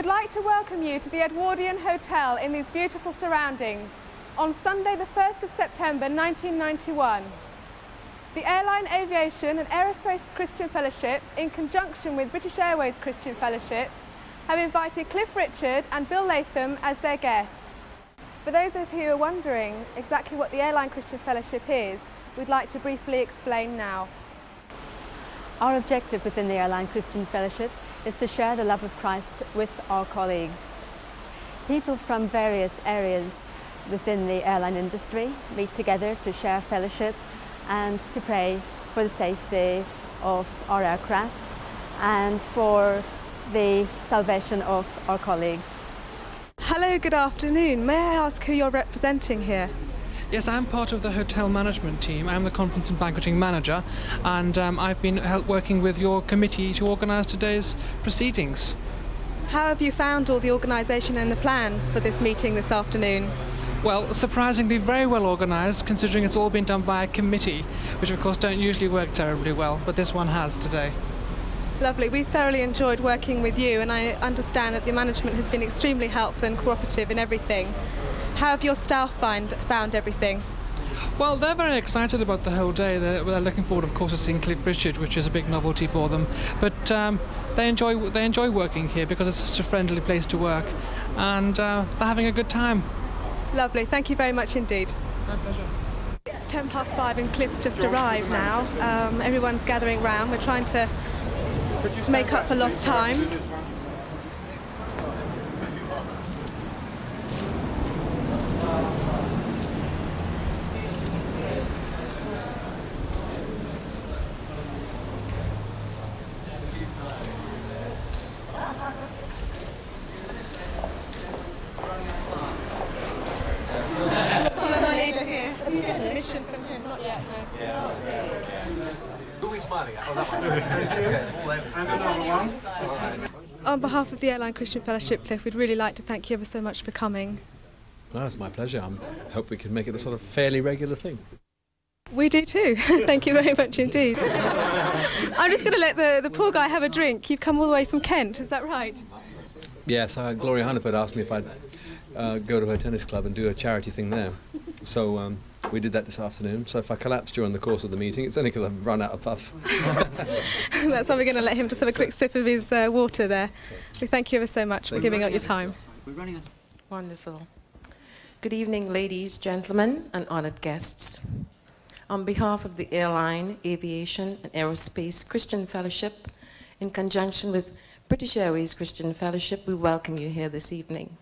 would like to welcome you to the Edwardian Hotel in these beautiful surroundings on Sunday the 1st of September 1991. The Airline Aviation and Aerospace Christian Fellowship, in conjunction with British Airways Christian Fellowship, have invited Cliff Richard and Bill Latham as their guests. For those of you who are wondering exactly what the Airline Christian Fellowship is, we'd like to briefly explain now. Our objective within the Airline Christian Fellowship is to share the love of Christ with our colleagues. People from various areas within the airline industry meet together to share fellowship and to pray for the safety of our aircraft and for the salvation of our colleagues. Hello, good afternoon. May I ask who you're representing here? Yes, I'm part of the hotel management team. I'm the conference and banqueting manager, and I've been working with your committee to organise today's proceedings. How have you found all the organisation and the plans for this meeting this afternoon? Well, surprisingly very well organised, considering it's all been done by a committee, which of course don't usually work terribly well, but this one has today. Lovely. We thoroughly enjoyed working with you, and I understand that the management has been extremely helpful and cooperative in everything. How have your staff found everything? Well, they're very excited about the whole day. They're looking forward, of course, to seeing Cliff Richard, which is a big novelty for them. But they enjoy working here because it's such a friendly place to work, and they're having a good time. Lovely. Thank you very much indeed. My pleasure. It's 5:10 and Cliff's just arrived now. Everyone's gathering round. We're trying to make up for lost time. Permission from him, not yet, no. Who are we smiling at? Oh, that one. On behalf of the Airline Christian Fellowship, Cliff, we'd really like to thank you ever so much for coming. No, it's my pleasure. I hope we can make it a sort of fairly regular thing. We do too. Thank you very much indeed. I'm just going to let the poor guy have a drink. You've come all the way from Kent, is that right? Yes, Gloria Hunniford asked me if I'd go to her tennis club and do a charity thing there. So we did that this afternoon. So if I collapse during the course of the meeting, it's only because I've run out of puff. That's why we're going to let him just have a quick sip of his water there. We thank you ever so much for giving up your time. We're running on. Wonderful. Good evening, ladies, gentlemen, and honoured guests. On behalf of the Airline, Aviation and Aerospace Christian Fellowship, in conjunction with British Airways Christian Fellowship, we welcome you here this evening.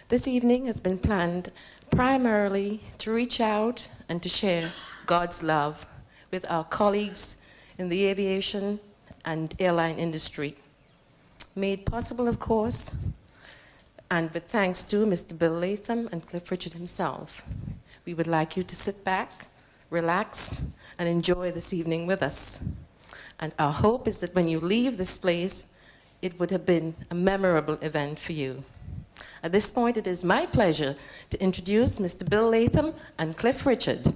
This evening has been planned primarily to reach out and to share God's love with our colleagues in the aviation and airline industry. Made possible, of course, and with thanks to Mr. Bill Latham and Cliff Richard himself. We would like you to sit back, relax, and enjoy this evening with us. And our hope is that when you leave this place, it would have been a memorable event for you. At this point, it is my pleasure to introduce Mr. Bill Latham and Cliff Richard.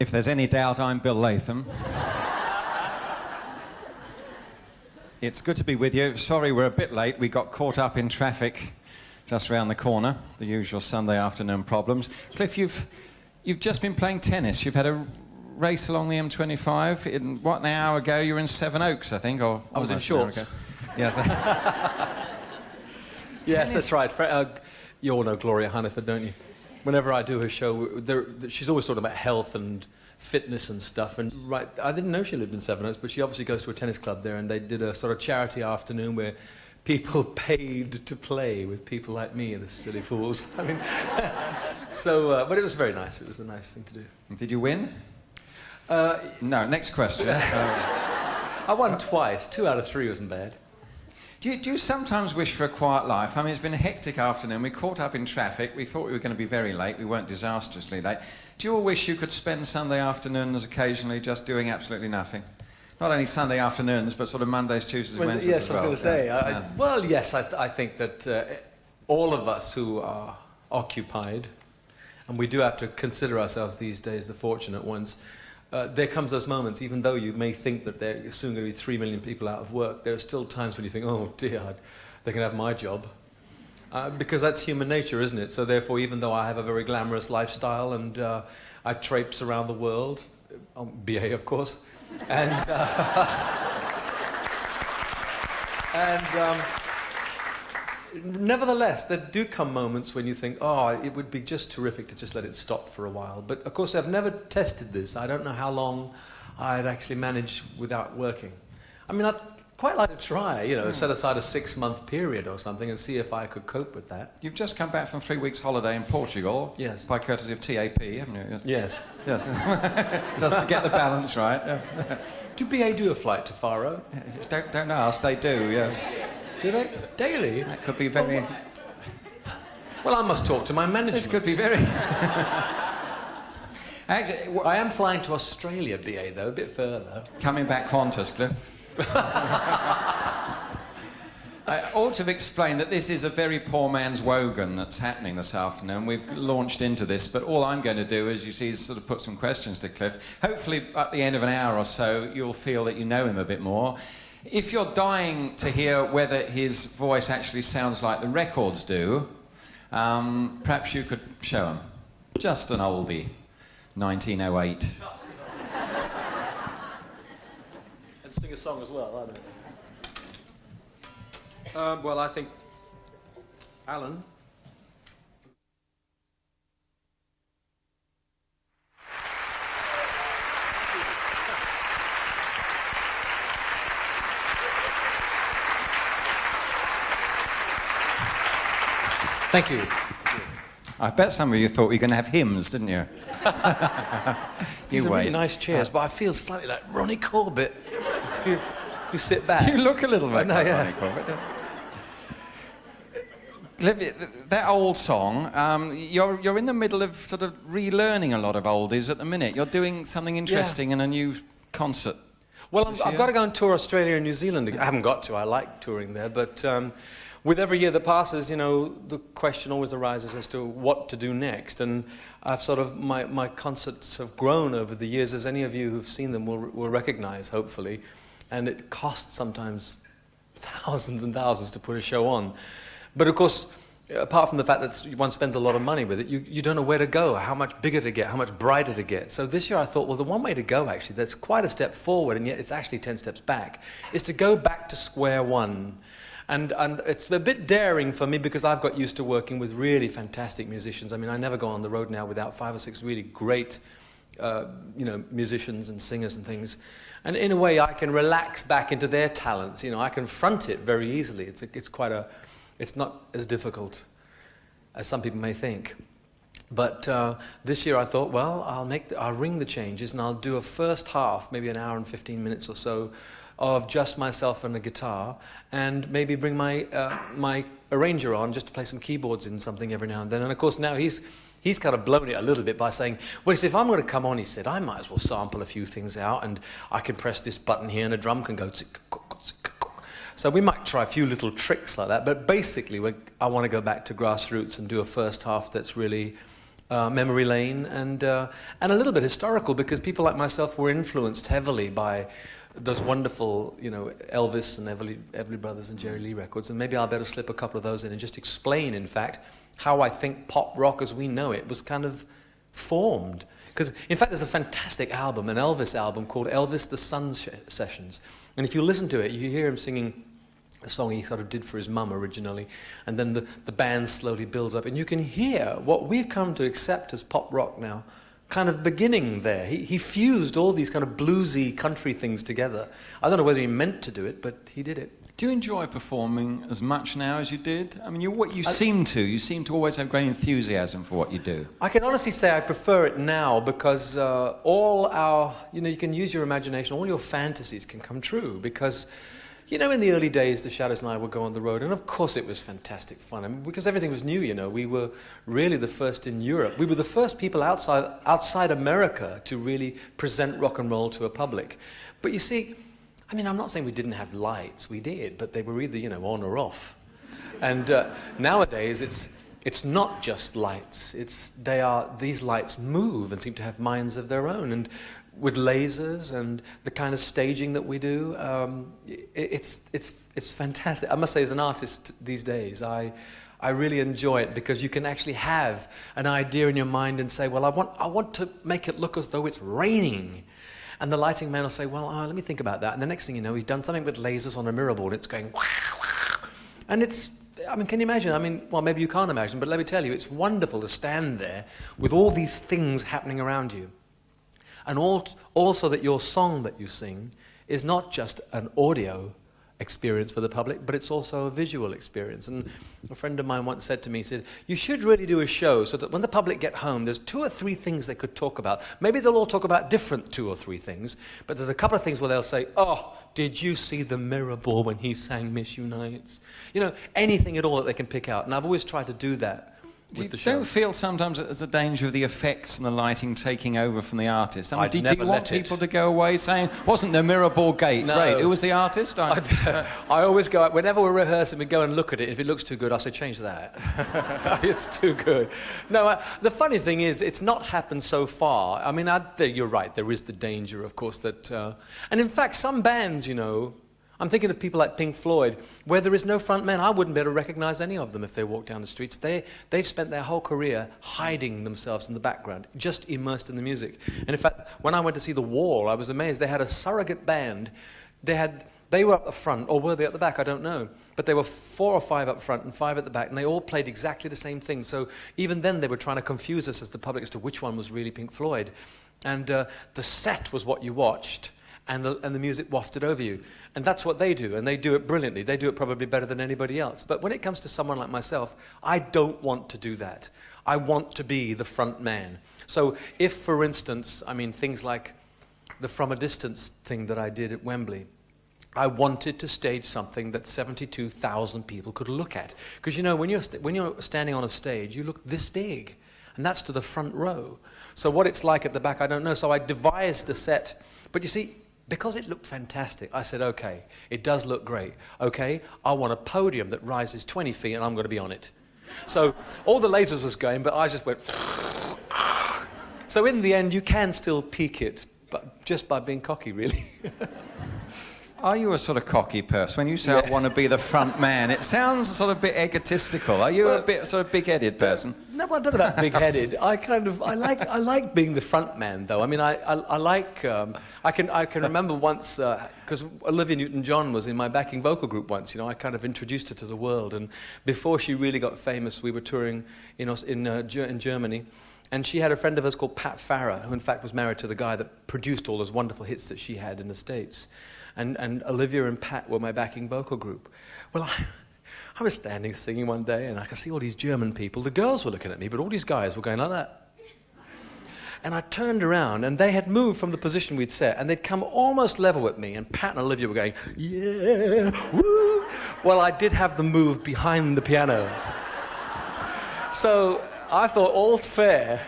If there's any doubt, I'm Bill Latham. It's good to be with you. Sorry we're a bit late. We got caught up in traffic just around the corner, the usual Sunday afternoon problems. Cliff, you've just been playing tennis. You've had a race along the M25. An hour ago you were in Sevenoaks, I think, or I was in shorts. Yes. Yes, that's right. You all know Gloria Hunniford, don't you? Whenever I do her show, she's always talking about health and fitness and stuff. And right, I didn't know she lived in Sevenoaks, but she obviously goes to a tennis club there, and they did a sort of charity afternoon where people paid to play with people like me and the silly fools. I mean, but it was very nice. It was a nice thing to do. Did you win? No. Next question. I won twice. 2 out of 3 wasn't bad. Do you sometimes wish for a quiet life? I mean, it's been a hectic afternoon. We caught up in traffic. We thought we were going to be very late. We weren't disastrously late. Do you all wish you could spend Sunday afternoons occasionally just doing absolutely nothing? Not only Sunday afternoons, but sort of Mondays, Tuesdays, Wednesdays yes, as well. I was going to say. Well, yes, I think that all of us who are occupied, and we do have to consider ourselves these days the fortunate ones, there comes those moments, even though you may think that there's soon going to be 3 million people out of work, there are still times when you think, oh dear, they can have my job. Because that's human nature, isn't it? So therefore, even though I have a very glamorous lifestyle and I traipse around the world, BA of course, and nevertheless, there do come moments when you think, oh, it would be just terrific to just let it stop for a while. But of course, I've never tested this. I don't know how long I'd actually manage without working. I mean, I'd quite like to try, set aside a 6-month period or something and see if I could cope with that. You've just come back from 3 weeks holiday in Portugal. Yes. By courtesy of TAP, haven't you? Yes. Yes. Just to get the balance right. Yes. Do BA do a flight to Faro? Don't ask, they do, yes. Do they? Daily? That could be very... Well, I must talk to my management. This could be very... Actually, I am flying to Australia, BA, though, a bit further. Coming back Qantas, Cliff. I ought to have explained that this is a very poor man's Wogan that's happening this afternoon. We've launched into this, but all I'm going to do, as you see, is sort of put some questions to Cliff. Hopefully, at the end of an hour or so, you'll feel that you know him a bit more. If you're dying to hear whether his voice actually sounds like the records do, perhaps you could show him. Just an oldie, 1908. And sing a song as well, aren't they? Well, I think Alan. Thank you. I bet some of you thought you were going to have hymns, didn't you? These are wait. really nice chairs, but I feel slightly like Ronnie Corbett. If you sit back. You look a little bit No, like yeah. Ronnie Corbett. That old song, you're in the middle of sort of relearning a lot of oldies at the minute. You're doing something interesting in a new concert. Well, I've got to go and tour Australia and New Zealand. I haven't got to. I like touring there, but with every year that passes, the question always arises as to what to do next. And I've sort of my concerts have grown over the years, as any of you who've seen them will recognise, hopefully. And it costs sometimes thousands and thousands to put a show on. But of course, apart from the fact that one spends a lot of money with it, you don't know where to go, how much bigger to get, how much brighter to get. So this year I thought, well, the one way to go, actually, that's quite a step forward, and yet it's actually 10 steps back, is to go back to square one. And it's a bit daring for me because I've got used to working with really fantastic musicians. I mean, I never go on the road now without 5 or 6 really great, musicians and singers and things. And in a way, I can relax back into their talents. I can front it very easily. It's not as difficult as some people may think. But this year I thought, well, I'll ring the changes and I'll do a first half, maybe an hour and 15 minutes or so, of just myself and the guitar, and maybe bring my arranger on just to play some keyboards in something every now and then. And of course now he's kind of blown it a little bit by saying, well, he said, if I'm going to come on, he said, I might as well sample a few things out, and I can press this button here and a drum can go tick. So we might try a few little tricks like that, but basically I want to go back to grassroots and do a first half that's really memory lane and a little bit historical, because people like myself were influenced heavily by those wonderful, Elvis and Everly Brothers and Jerry Lee records, and maybe I'll better slip a couple of those in and just explain, in fact, how I think pop rock as we know it was kind of formed. Because, in fact, there's a fantastic album, an Elvis album called Elvis the Sun Sessions. And if you listen to it, you hear him singing a song he sort of did for his mum originally, and then the band slowly builds up, and you can hear what we've come to accept as pop rock now, kind of beginning there. He fused all these kind of bluesy country things together. I don't know whether he meant to do it, but he did it. Do you enjoy performing as much now as you did? I mean, you seem to always have great enthusiasm for what you do. I can honestly say I prefer it now because all our, you can use your imagination, all your fantasies can come true, because You know, in the early days, the Shadows and I would go on the road, and of course it was fantastic fun. I mean, because everything was new, you know. We were really the first in Europe. We were the first people outside America to really present rock and roll to a public. But you see, I mean, I'm not saying we didn't have lights. We did, but they were either, you know, on or off. And nowadays, it's not just lights. These lights move and seem to have minds of their own. And with lasers and the kind of staging that we do, it's fantastic. I must say, as an artist these days, I really enjoy it because you can actually have an idea in your mind and say, well, I want to make it look as though it's raining. And the lighting man will say, well, let me think about that. And the next thing you know, he's done something with lasers on a mirror board. It's going, and I mean, can you imagine? I mean, well, maybe you can't imagine, but let me tell you, it's wonderful to stand there with all these things happening around you. And also that your song that you sing is not just an audio experience for the public, but it's also a visual experience. And a friend of mine once said to me, he said, you should really do a show so that when the public get home, there's 2 or 3 things they could talk about. Maybe they'll all talk about different 2 or 3 things, but there's a couple of things where they'll say, oh, did you see the mirror ball when he sang Miss Unites? You know, anything at all that they can pick out. And I've always tried to do that with the show. Don't feel sometimes that there's a danger of the effects and the lighting taking over from the artist? I mean, do you want people to go away saying, wasn't the mirror ball great? No. Great. Who was the artist? I always go out, whenever we're rehearsing, we go and look at it. If it looks too good, I say, change that. It's too good. No, the funny thing is, it's not happened so far. I mean, you're right, there is the danger, of course, that... and in fact, some bands, you know, I'm thinking of people like Pink Floyd, where there is no front man. I wouldn't be able to recognize any of them if they walked down the streets. They've spent their whole career hiding themselves in the background, just immersed in the music. And in fact, when I went to see The Wall, I was amazed. They had a surrogate band. They were up the front, or were they at the back? I don't know. But there were 4 or 5 up front and 5 at the back, and they all played exactly the same thing. So even then, they were trying to confuse us as the public as to which one was really Pink Floyd. And the set was what you watched. And the music wafted over you. And that's what they do, and they do it brilliantly. They do it probably better than anybody else. But when it comes to someone like myself, I don't want to do that. I want to be the front man. So if, for instance, I mean, things like the From a Distance thing that I did at Wembley, I wanted to stage something that 72,000 people could look at. Because, you know, when you're standing on a stage, you look this big, and that's to the front row. So what it's like at the back, I don't know. So I devised a set. But you see, because it looked fantastic, I said, okay, it does look great. Okay, I want a podium that rises 20 feet and I'm going to be on it. So all the lasers was going, but I just went... So in the end, you can still peak it, but just by being cocky, really. Are you a sort of cocky person? When you say, I want to be the front man, it sounds sort of a bit egotistical. Are you a bit sort of big-headed person? No, I don't know about big-headed. I like being the front man, though. I mean, I like... I can remember once, because Olivia Newton-John was in my backing vocal group once, you know, I kind of introduced her to the world, and before she really got famous, we were touring in Germany, and she had a friend of hers called Pat Farah, who in fact was married to the guy that produced all those wonderful hits that she had in the States. And Olivia and Pat were my backing vocal group. Well, I was standing singing one day, and I could see all these German people. The girls were looking at me, but all these guys were going like that. And I turned around, and they had moved from the position we'd set, and they'd come almost level with me, and Pat and Olivia were going, yeah, woo. Well, I did have them move behind the piano. So I thought, all's fair.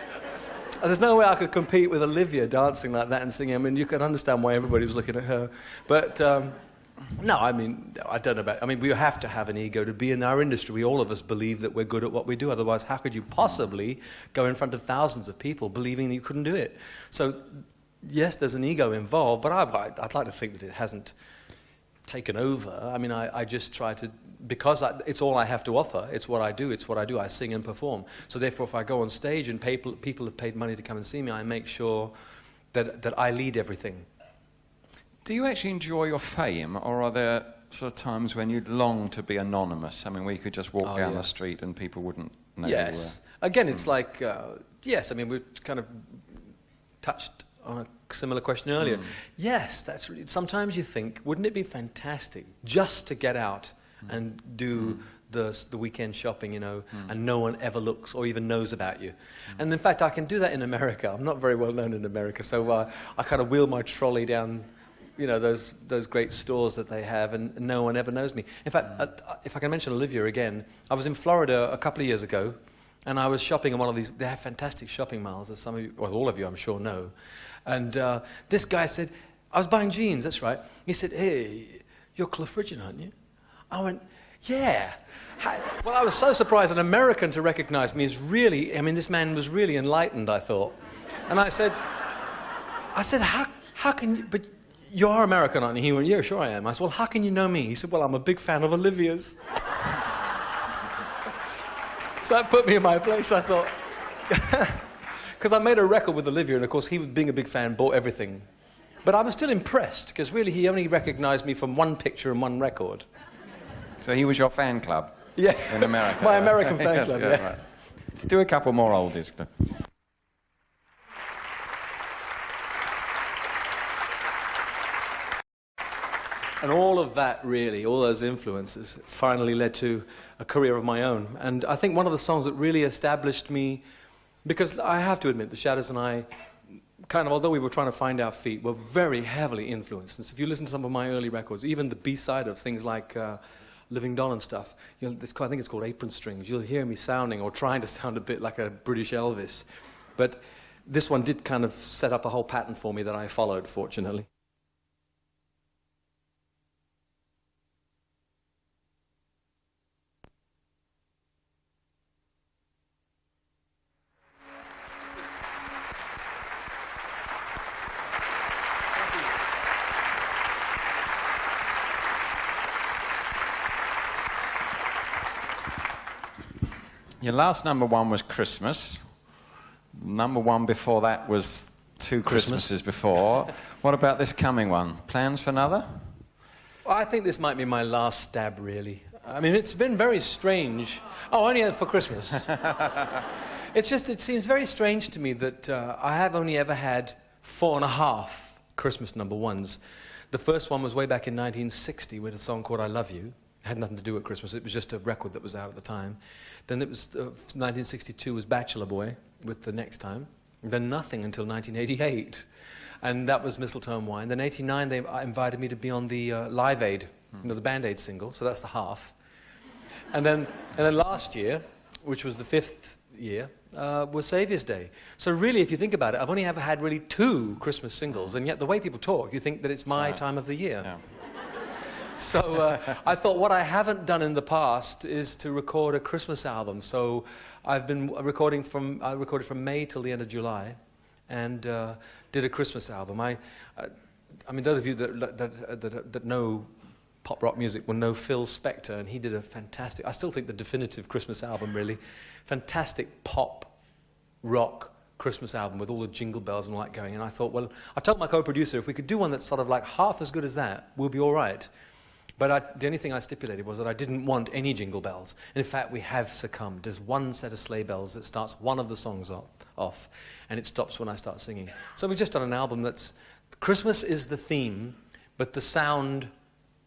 There's no way I could compete with Olivia dancing like that and singing. I mean, you can understand why everybody was looking at her. But, no, I mean, I don't know about... I mean, we have to have an ego to be in our industry. We all of us believe that we're good at what we do. Otherwise, how could you possibly go in front of thousands of people believing that you couldn't do it? So, yes, there's an ego involved, but I'd like to think that it hasn't taken over. I mean, I just try to... Because it's all I have to offer. It's what I do. I sing and perform. So therefore, if I go on stage and people have paid money to come and see me, I make sure that I lead everything. Do you actually enjoy your fame, or are there sort of times when you'd long to be anonymous? I mean, where you could just walk down the street and people wouldn't know who you were? Again, it's like, yes, I mean, we've kind of touched on a similar question earlier. Yes, that's really... Sometimes you think, wouldn't it be fantastic just to get out and do the weekend shopping, you know, and no one ever looks or even knows about you. And in fact, I can do that in America. I'm not very well known in America, so I kind of wheel my trolley down you know, those great stores that they have, and no one ever knows me. In fact, if I can mention Olivia again, I was in Florida a couple of years ago, and I was shopping in one of these. They have fantastic shopping malls, as some of you, well, all of you, I'm sure, know. And this guy said, I was buying jeans. That's right. He said, "Hey, you're Cliff Richard, aren't you?" I went, "Yeah." Well, I was so surprised an American to recognize me is really. I mean, this man was really enlightened, I thought. And I said, how can you? But you are American, aren't you? He went, "Yeah, sure I am." I said, "Well, how can you know me?" He said, "Well, I'm a big fan of Olivia's." So that put me in my place, I thought. Because I made a record with Olivia, and of course he, being a big fan, bought everything. But I was still impressed, because really he only recognized me from one picture and one record. So he was your fan club? Yeah. In America? My American fan Yes, club, yeah. yeah. Right. Do a couple more oldies, Cliff. And all of that, really, all those influences, finally led to a career of my own. And I think one of the songs that really established me, because I have to admit, the Shadows and I, kind of, although we were trying to find our feet, were very heavily influenced. And so if you listen to some of my early records, even the B-side of things like Living Doll and stuff, I think it's called Apron Strings, you'll hear me sounding, or trying to sound a bit like a British Elvis. But this one did kind of set up a whole pattern for me that I followed, fortunately. Your last number one was Christmas. Number one before that was two Christmases before. What about this coming one? Plans for another? Well, I think this might be my last stab, really. I mean, it's been very strange. Oh, only for Christmas. It seems very strange to me that I have only ever had 4.5 Christmas number ones. The first one was way back in 1960 with a song called I Love You. It had nothing to do with Christmas. It was just a record that was out at the time. Then it was 1962 was Bachelor Boy with The Next Time. And then nothing until 1988. And that was Mistletoe and Wine. Then 89 they invited me to be on the Live Aid, you know, the Band Aid single. So that's the half. And then last year, which was the 5th year, was Saviour's Day. So really, if you think about it, I've only ever had really 2 Christmas singles. And yet the way people talk, you think that it's my time of the year. Yeah. So I thought what I haven't done in the past is to record a Christmas album. So I've been recording I recorded from May till the end of July, and did a Christmas album. I mean, those of you that know pop rock music will know Phil Spector, and he did a fantastic, I still think the definitive Christmas album, really. Fantastic pop rock Christmas album with all the jingle bells and all that going. And I thought, well, I told my co-producer, if we could do one that's sort of like half as good as that, we'll be all right. But the only thing I stipulated was that I didn't want any jingle bells. And in fact, we have succumbed. There's one set of sleigh bells that starts one of the songs off, and it stops when I start singing. So we've just done an album that's... Christmas is the theme, but the sound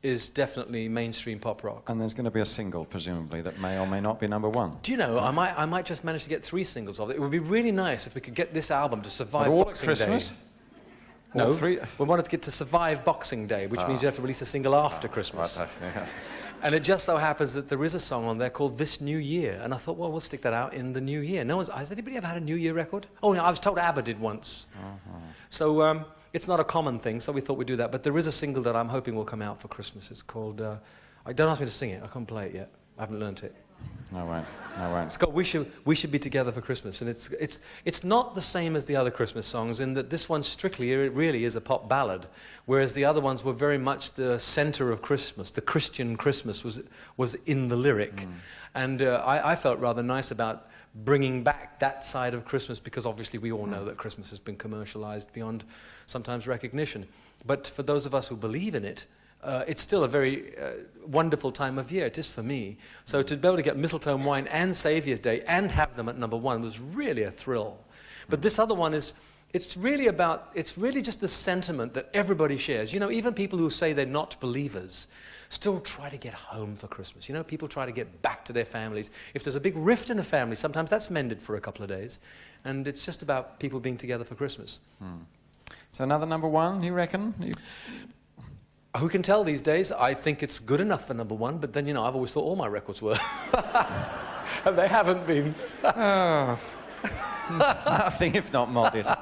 is definitely mainstream pop rock. And there's going to be a single, presumably, that may or may not be number one. Do you know, I might just manage to get 3 singles of it. It would be really nice if we could get this album to survive But all at Boxing Christmas? Day. All No, 3? we wanted to get to survive Boxing Day, which means you have to release a single after Christmas. Right, yeah. And it just so happens that there is a song on there called This New Year. And I thought, well, we'll stick that out in the new year. Has anybody ever had a New Year record? Oh, no, I was told ABBA did once. So it's not a common thing, so we thought we'd do that. But there is a single that I'm hoping will come out for Christmas. It's called, don't ask me to sing it, I can't play it yet. I haven't learnt it. No, won't. No, won't. It's called We Should Be Together for Christmas. And it's not the same as the other Christmas songs in that this one strictly, it really is a pop ballad, whereas the other ones were very much the center of Christmas. The Christian Christmas was in the lyric. And I felt rather nice about bringing back that side of Christmas, because obviously we all know that Christmas has been commercialized beyond sometimes recognition. But for those of us who believe in it, it's still a very wonderful time of year. It is for me. So to be able to get Mistletoe and Wine and Saviour's Day and have them at number one was really a thrill. But this other one it's really just the sentiment that everybody shares. You know, even people who say they're not believers still try to get home for Christmas. You know, people try to get back to their families. If there's a big rift in a family, sometimes that's mended for a couple of days. And it's just about people being together for Christmas. So another number one, you reckon? Who can tell these days? I think it's good enough for number one, but then, you know, I've always thought all my records were. And they haven't been. Oh. Nothing if not modest.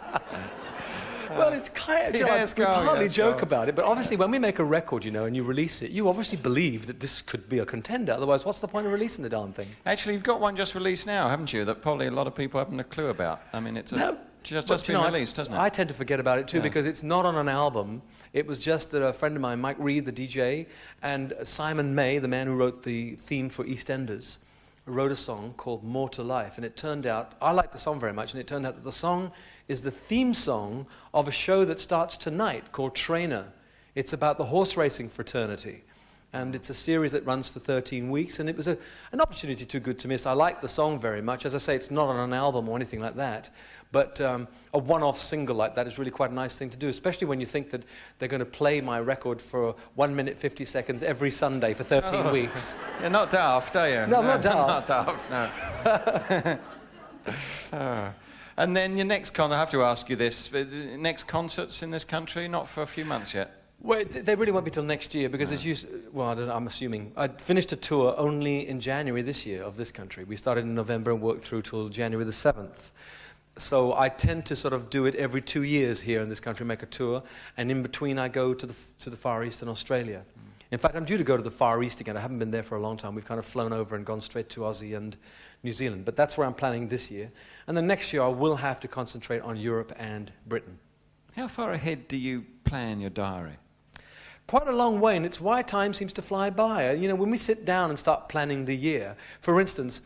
Well, it's kind of, Yes, we go, partly yes, joke go. about it, but obviously when we make a record, you know, and you release it, you obviously believe that this could be a contender. Otherwise, what's the point of releasing the darn thing? Actually, you've got one just released now, haven't you, that probably a lot of people haven't a clue about. I mean, it's just But, been released, hasn't it? I tend to forget about it too Yeah. because it's not on an album. It was just that a friend of mine, Mike Reed, the DJ, and Simon May, the man who wrote the theme for EastEnders, wrote a song called More to Life. And it turned out, I liked the song very much, and it turned out that the song is the theme song of a show that starts tonight called Trainer. It's about the horse racing fraternity. And it's a series that runs for 13 weeks, and it was an opportunity too good to miss. I like the song very much. As I say, it's not on an album or anything like that, but a one-off single like that is really quite a nice thing to do, especially when you think that they're going to play my record for 1 minute 50 seconds every Sunday for 13 weeks. You're not daft, are you? No, I'm not daft. Not daft, no. And then your next I have to ask you this, next concerts in this country, not for a few months yet? Well, they really won't be till next year because well, I don't know, I'm assuming. I'd finished a tour only in January this year of this country. We started in November and worked through till January the 7th. So I tend to sort of do it every 2 years here in this country, make a tour, and in between I go to the Far East and Australia. In fact, I'm due to go to the Far East again. I haven't been there for a long time. We've kind of flown over and gone straight to Aussie and New Zealand. But that's where I'm planning this year. And then next year I will have to concentrate on Europe and Britain. How far ahead do you plan your diary? Quite a long way, and it's why time seems to fly by. You know, when we sit down and start planning the year, for instance,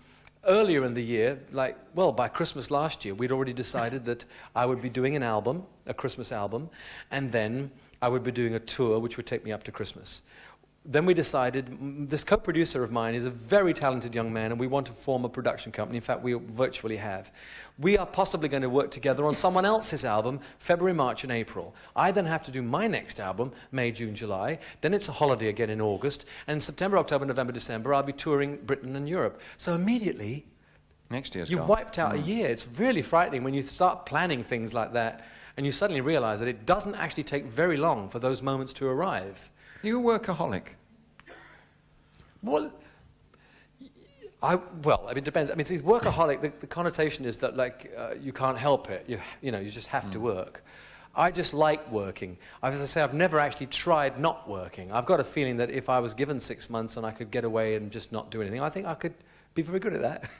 earlier in the year, by Christmas last year, we'd already decided that I would be doing an album, a Christmas album, and then I would be doing a tour which would take me up to Christmas. Then we decided, this co-producer of mine is a very talented young man, and we want to form a production company. In fact, we virtually have. We are possibly going to work together on someone else's album, February, March, and April. I then have to do my next album, May, June, July. Then it's a holiday again in August. And in September, October, November, December, I'll be touring Britain and Europe. So immediately, Next year's you've gone. wiped out a year. It's really frightening when you start planning things like that, and you suddenly realize that it doesn't actually take very long for those moments to arrive. You're a workaholic. Well, it depends. I mean, it's workaholic. The connotation is that, you can't help it. You just have to work. I just like working. As I say, I've never actually tried not working. I've got a feeling that if I was given 6 months and I could get away and just not do anything, I think I could be very good at that.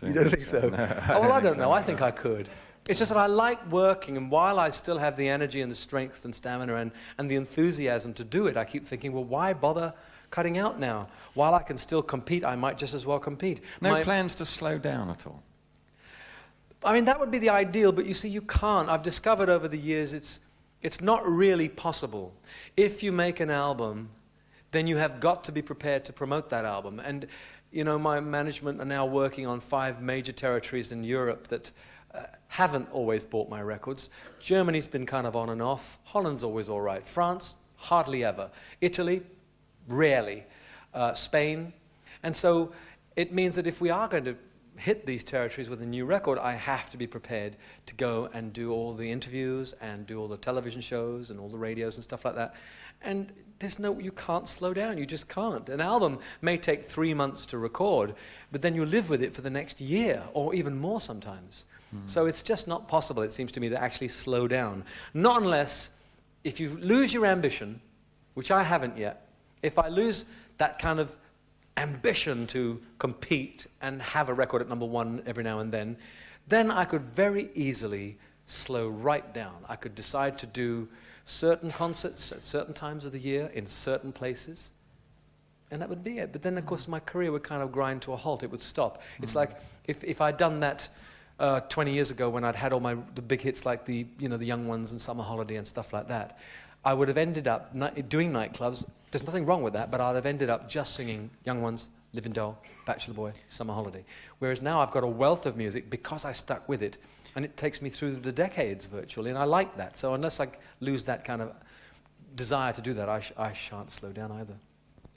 You don't think so? No, I don't know. I think I could. It's just that I like working, and while I still have the energy and the strength and stamina and the enthusiasm to do it, I keep thinking, well, why bother cutting out now? While I can still compete, I might just as well compete. No plans to slow down at all? I mean, that would be the ideal, but you see, you can't. I've discovered over the years it's not really possible. If you make an album, then you have got to be prepared to promote that album. And, my management are now working on 5 major territories in Europe that haven't always bought my records. Germany's been kind of on and off. Holland's always all right. France, hardly ever. Italy, rarely. Spain. And so it means that if we are going to hit these territories with a new record, I have to be prepared to go and do all the interviews and do all the television shows and all the radios and stuff like that. And you can't slow down. You just can't. An album may take 3 months to record, but then you live with it for the next year or even more sometimes. So it's just not possible, it seems to me, to actually slow down. Not unless, if you lose your ambition, which I haven't yet, if I lose that kind of ambition to compete and have a record at number 1 every now and then I could very easily slow right down. I could decide to do certain concerts at certain times of the year in certain places, and that would be it. But then, of course, my career would kind of grind to a halt. It would stop. It's like if I'd done that 20 years ago when I'd had all the big hits like the Young Ones and Summer Holiday and stuff like that, I would have ended up doing nightclubs. There's nothing wrong with that, but I'd have ended up just singing Young Ones, Living Doll, Bachelor Boy, Summer Holiday. Whereas now I've got a wealth of music because I stuck with it, and it takes me through the decades virtually, and I like that. So unless I lose that kind of desire to do that, I shan't slow down either.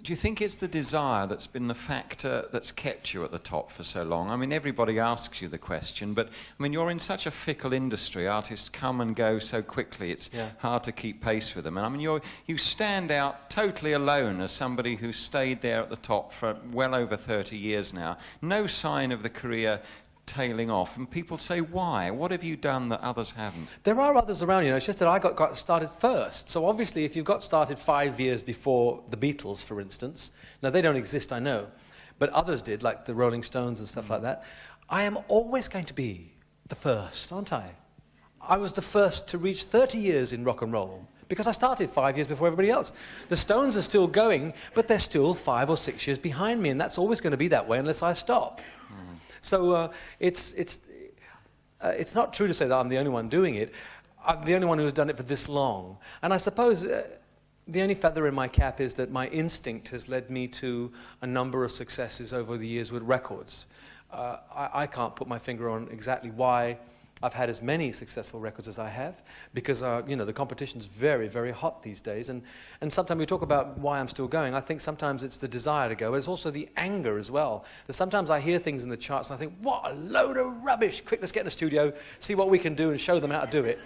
Do you think it's the desire that's been the factor that's kept you at the top for so long? I mean, everybody asks you the question, but I mean, you're in such a fickle industry. Artists come and go so quickly, it's hard to keep pace with them. And I mean, you stand out totally alone as somebody who's stayed there at the top for well over 30 years now. No sign of the career tailing off, and people say, why? What have you done that others haven't? There are others around, you know, it's just that I got started first. So obviously, if you've got started 5 years before the Beatles, for instance, now they don't exist, I know, but others did, like the Rolling Stones and stuff like that, I am always going to be the first, aren't I? I was the first to reach 30 years in rock and roll, because I started 5 years before everybody else. The Stones are still going, but they're still 5 or 6 years behind me, and that's always going to be that way unless I stop. So it's not true to say that I'm the only one doing it. I'm the only one who has done it for this long. And I suppose the only feather in my cap is that my instinct has led me to a number of successes over the years with records. I can't put my finger on exactly why I've had as many successful records as I have, because you know, the competition's very, very hot these days. And sometimes we talk about why I'm still going. I think sometimes it's the desire to go. There's also the anger as well. That sometimes I hear things in the charts and I think, what a load of rubbish. Quick, let's get in the studio, see what we can do and show them how to do it.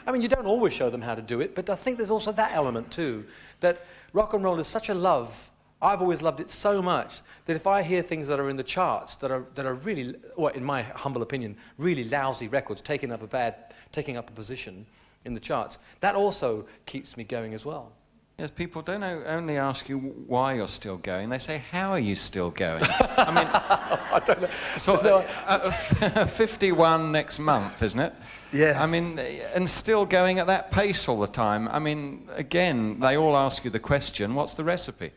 I mean, you don't always show them how to do it, but I think there's also that element too, that rock and roll is such a love. I've always loved it so much that if I hear things that are in the charts that are really, or in my humble opinion, really lousy records taking up a position in the charts, that also keeps me going as well. Yes, people don't only ask you why you're still going, they say, how are you still going? I mean, I don't know. So, 51 next month, isn't it? Yes. I mean, and still going at that pace all the time. I mean, again, they all ask you the question, what's the recipe?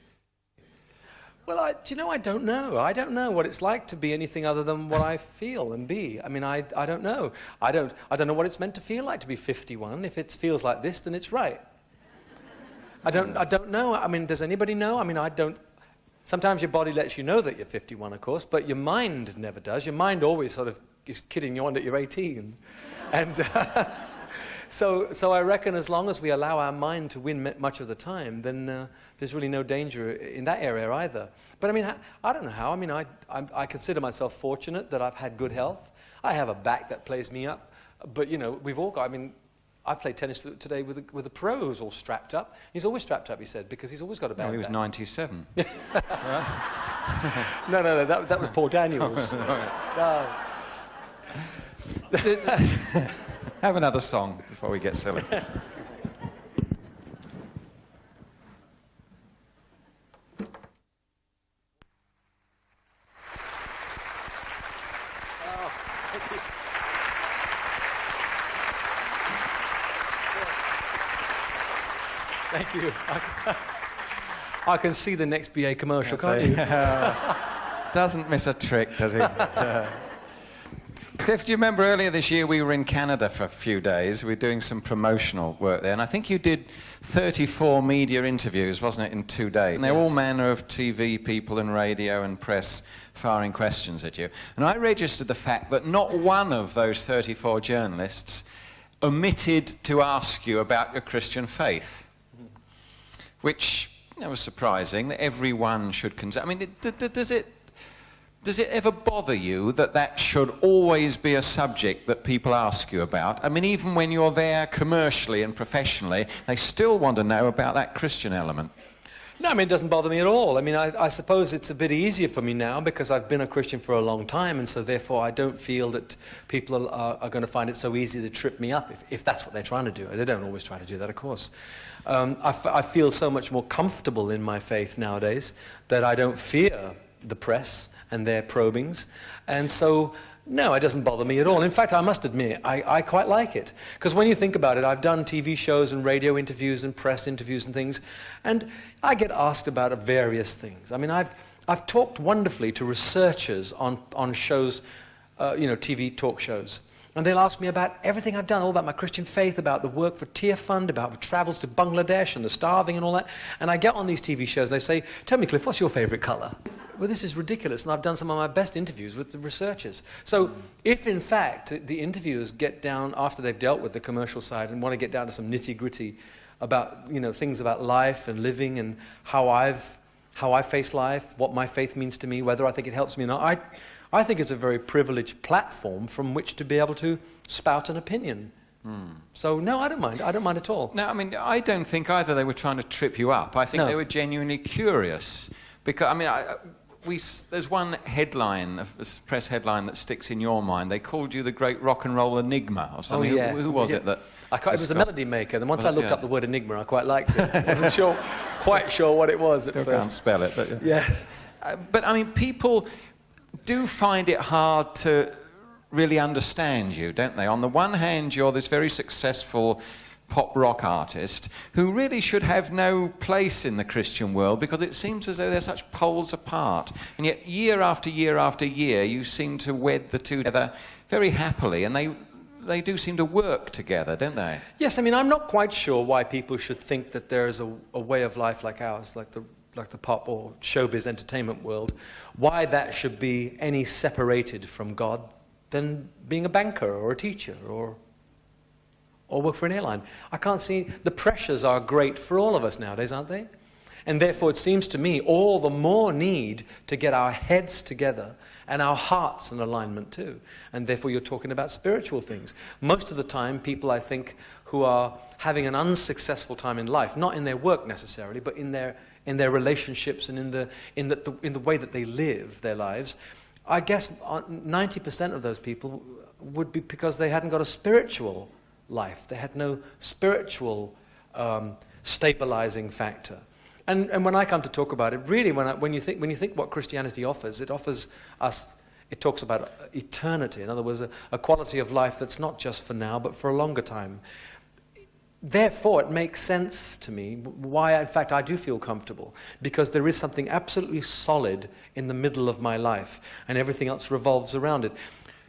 Well, do you know, I don't know. I don't know what it's like to be anything other than what I feel and be. I mean, I don't know. I don't know what it's meant to feel like to be 51. If it feels like this, then it's right. I don't know. I mean, does anybody know? I mean, I don't. Sometimes your body lets you know that you're 51, of course, but your mind never does. Your mind always sort of is kidding you on that you're 18. And so I reckon as long as we allow our mind to win much of the time, then there's really no danger in that area either. But I mean, I don't know how. I mean, I consider myself fortunate that I've had good health. I have a back that plays me up. But, you know, we've all got, I mean, I played tennis today with a pro who's all strapped up. He's always strapped up, he said, because he's always got a bad back. He was 97. No, that was Paul Daniels. No. Have another song before we get silly. Thank you. I can see the next BA commercial, can't you? Doesn't miss a trick, does he? Cliff, do you remember earlier this year we were in Canada for a few days? We were doing some promotional work there, and I think you did 34 media interviews, wasn't it, in 2 days? And they're all manner of TV people and radio and press firing questions at you. And I registered the fact that not one of those 34 journalists omitted to ask you about your Christian faith, which was surprising that everyone should consider. I mean, does it ever bother you that that should always be a subject that people ask you about? I mean, even when you're there commercially and professionally, they still want to know about that Christian element. No, I mean, it doesn't bother me at all. I mean, I suppose it's a bit easier for me now because I've been a Christian for a long time, and so therefore I don't feel that people are going to find it so easy to trip me up if that's what they're trying to do. They don't always try to do that, of course. I feel so much more comfortable in my faith nowadays that I don't fear the press and their probings, and so no, it doesn't bother me at all. In fact, I must admit, I quite like it, because when you think about it, I've done TV shows and radio interviews and press interviews and things, and I get asked about various things. I mean, I've talked wonderfully to researchers on shows, TV talk shows. And they'll ask me about everything I've done, all about my Christian faith, about the work for Tear Fund, about the travels to Bangladesh and the starving and all that. And I get on these TV shows and they say, tell me, Cliff, what's your favourite colour? Well, this is ridiculous, and I've done some of my best interviews with the researchers. So if, in fact, the interviewers get down, after they've dealt with the commercial side, and want to get down to some nitty-gritty about, things about life and living and how I've how I face life, what my faith means to me, whether I think it helps me or not. I think it's a very privileged platform from which to be able to spout an opinion. So no, I don't mind. I don't mind at all. No, I mean, I don't think either they were trying to trip you up. I think No. they were genuinely curious. Because, I mean, there's one headline, a press headline that sticks in your mind. They called you the great rock and roll enigma or something. Oh, yeah. Who was it that... It was a melody maker. Then once Well, I looked yeah. up the word enigma, I quite liked it. I wasn't quite sure what it was at Still first. can't spell it, but... Yes. But, I mean, people do find it hard to really understand you, don't they? On the one hand, you're this very successful pop rock artist who really should have no place in the Christian world because it seems as though they're such poles apart. And yet, year after year after year, you seem to wed the two together very happily, and they do seem to work together, don't they? Yes, I mean, I'm not quite sure why people should think that there's a way of life like ours, like the pop or showbiz entertainment world, why that should be any separated from God than being a banker or a teacher or work for an airline. I can't see... The pressures are great for all of us nowadays, aren't they? And therefore, it seems to me all the more need to get our heads together and our hearts in alignment too. And therefore, you're talking about spiritual things. Most of the time, people, I think, who are having an unsuccessful time in life, not in their work necessarily, but in their relationships and in the way that they live their lives, I guess 90% of those people would be because they hadn't got a spiritual life. They had no spiritual stabilizing factor. And when I come to talk about it, really, when you think what Christianity offers, it offers us, it talks about eternity. In other words, a quality of life that's not just for now, but for a longer time. Therefore, it makes sense to me why, in fact, I do feel comfortable, because there is something absolutely solid in the middle of my life, and everything else revolves around it.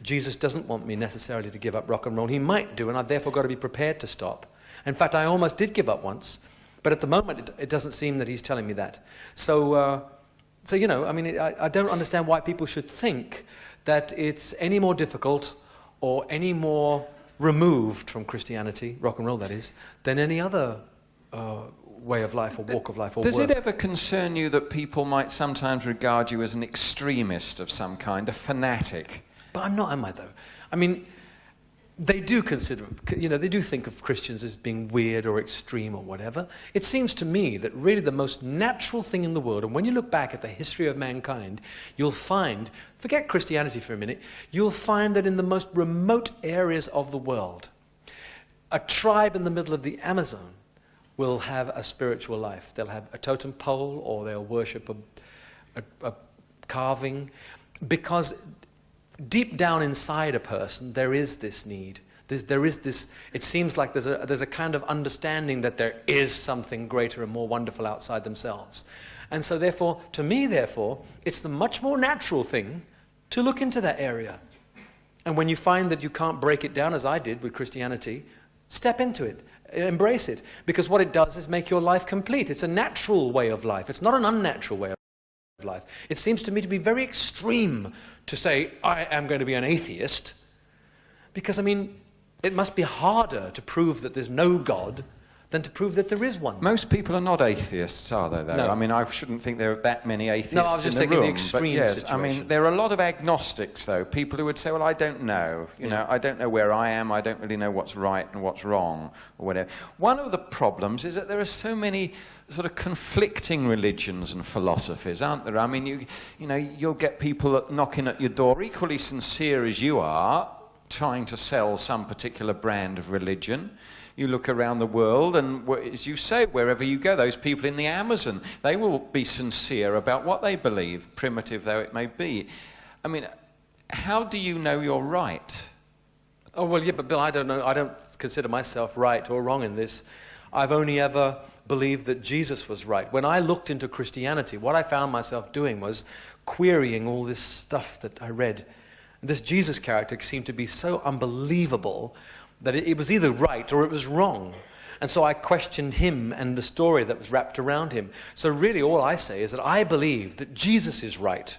Jesus doesn't want me necessarily to give up rock and roll. He might do, and I've therefore got to be prepared to stop. In fact, I almost did give up once, but at the moment, it doesn't seem that he's telling me that. So you know, I mean, I don't understand why people should think that it's any more difficult or any more removed from Christianity, rock and roll that is, than any other way of life or walk of life or Does work. it ever concern you that people might sometimes regard you as an extremist of some kind, a fanatic? But I'm not, am I, though? I mean, they do consider, you know, they do think of Christians as being weird or extreme or whatever. It seems to me that really the most natural thing in the world, and when you look back at the history of mankind, you'll find, forget Christianity for a minute, you'll find that in the most remote areas of the world, a tribe in the middle of the Amazon will have a spiritual life. They'll have a totem pole, or they'll worship a carving, because deep down inside a person, there is this need. There is this, it seems like there's a kind of understanding that there is something greater and more wonderful outside themselves. And so therefore, to me, it's the much more natural thing to look into that area. And when you find that you can't break it down, as I did with Christianity, step into it, embrace it. Because what it does is make your life complete. It's a natural way of life. It's not an unnatural way of life. It seems to me to be very extreme to say, I am going to be an atheist, because, I mean, it must be harder to prove that there's no God than to prove that there is one. Most people are not atheists, are they, though? No. I mean, I shouldn't think there are that many atheists No, I was just in the taking the room, extreme but yes, situation. I mean, there are a lot of agnostics, though, people who would say, well, I don't know. You know, I don't know where I am, I don't really know what's right and what's wrong, or whatever. One of the problems is that there are so many sort of conflicting religions and philosophies, aren't there? I mean, you know, you'll get people knocking at your door, equally sincere as you are, trying to sell some particular brand of religion. You look around the world, and as you say, wherever you go, those people in the Amazon, they will be sincere about what they believe, primitive though it may be. I mean, how do you know you're right? Oh, well, yeah, but Bill, I don't know. I don't consider myself right or wrong in this. I've only ever believed that Jesus was right. When I looked into Christianity, what I found myself doing was querying all this stuff that I read. This Jesus character seemed to be so unbelievable that it was either right or it was wrong. And so I questioned him and the story that was wrapped around him. So really all I say is that I believe that Jesus is right.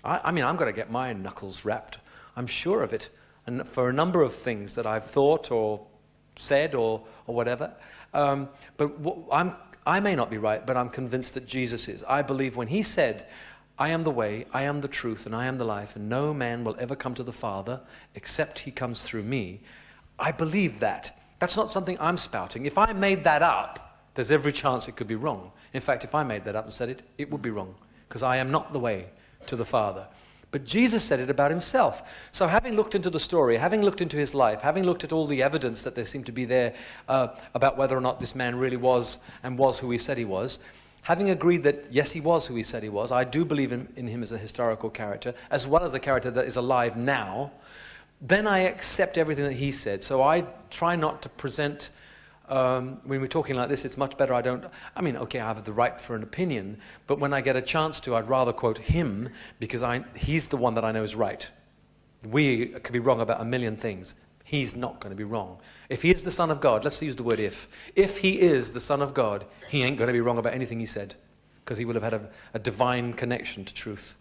I mean, I'm going to get my knuckles rapped. I'm sure of it. And for a number of things that I've thought or said or whatever. But I may not be right, but I'm convinced that Jesus is. I believe when he said, I am the way, I am the truth, and I am the life, and no man will ever come to the Father except he comes through me, I believe that. That's not something I'm spouting. If I made that up, there's every chance it could be wrong. In fact, if I made that up and said it, it would be wrong, because I am not the way to the Father. But Jesus said it about himself. So having looked into the story, having looked into his life, having looked at all the evidence that there seemed to be there about whether or not this man really was and was who he said he was, having agreed that, yes, he was who he said he was, I do believe in him as a historical character, as well as a character that is alive now, then I accept everything that he said. So I try not to present, when we're talking like this, it's much better okay, I have the right for an opinion, but when I get a chance to, I'd rather quote him, because he's the one that I know is right. We could be wrong about a million things. He's not going to be wrong. If he is the Son of God, let's use the word if. If he is the Son of God, he ain't going to be wrong about anything he said, because he would have had a divine connection to truth.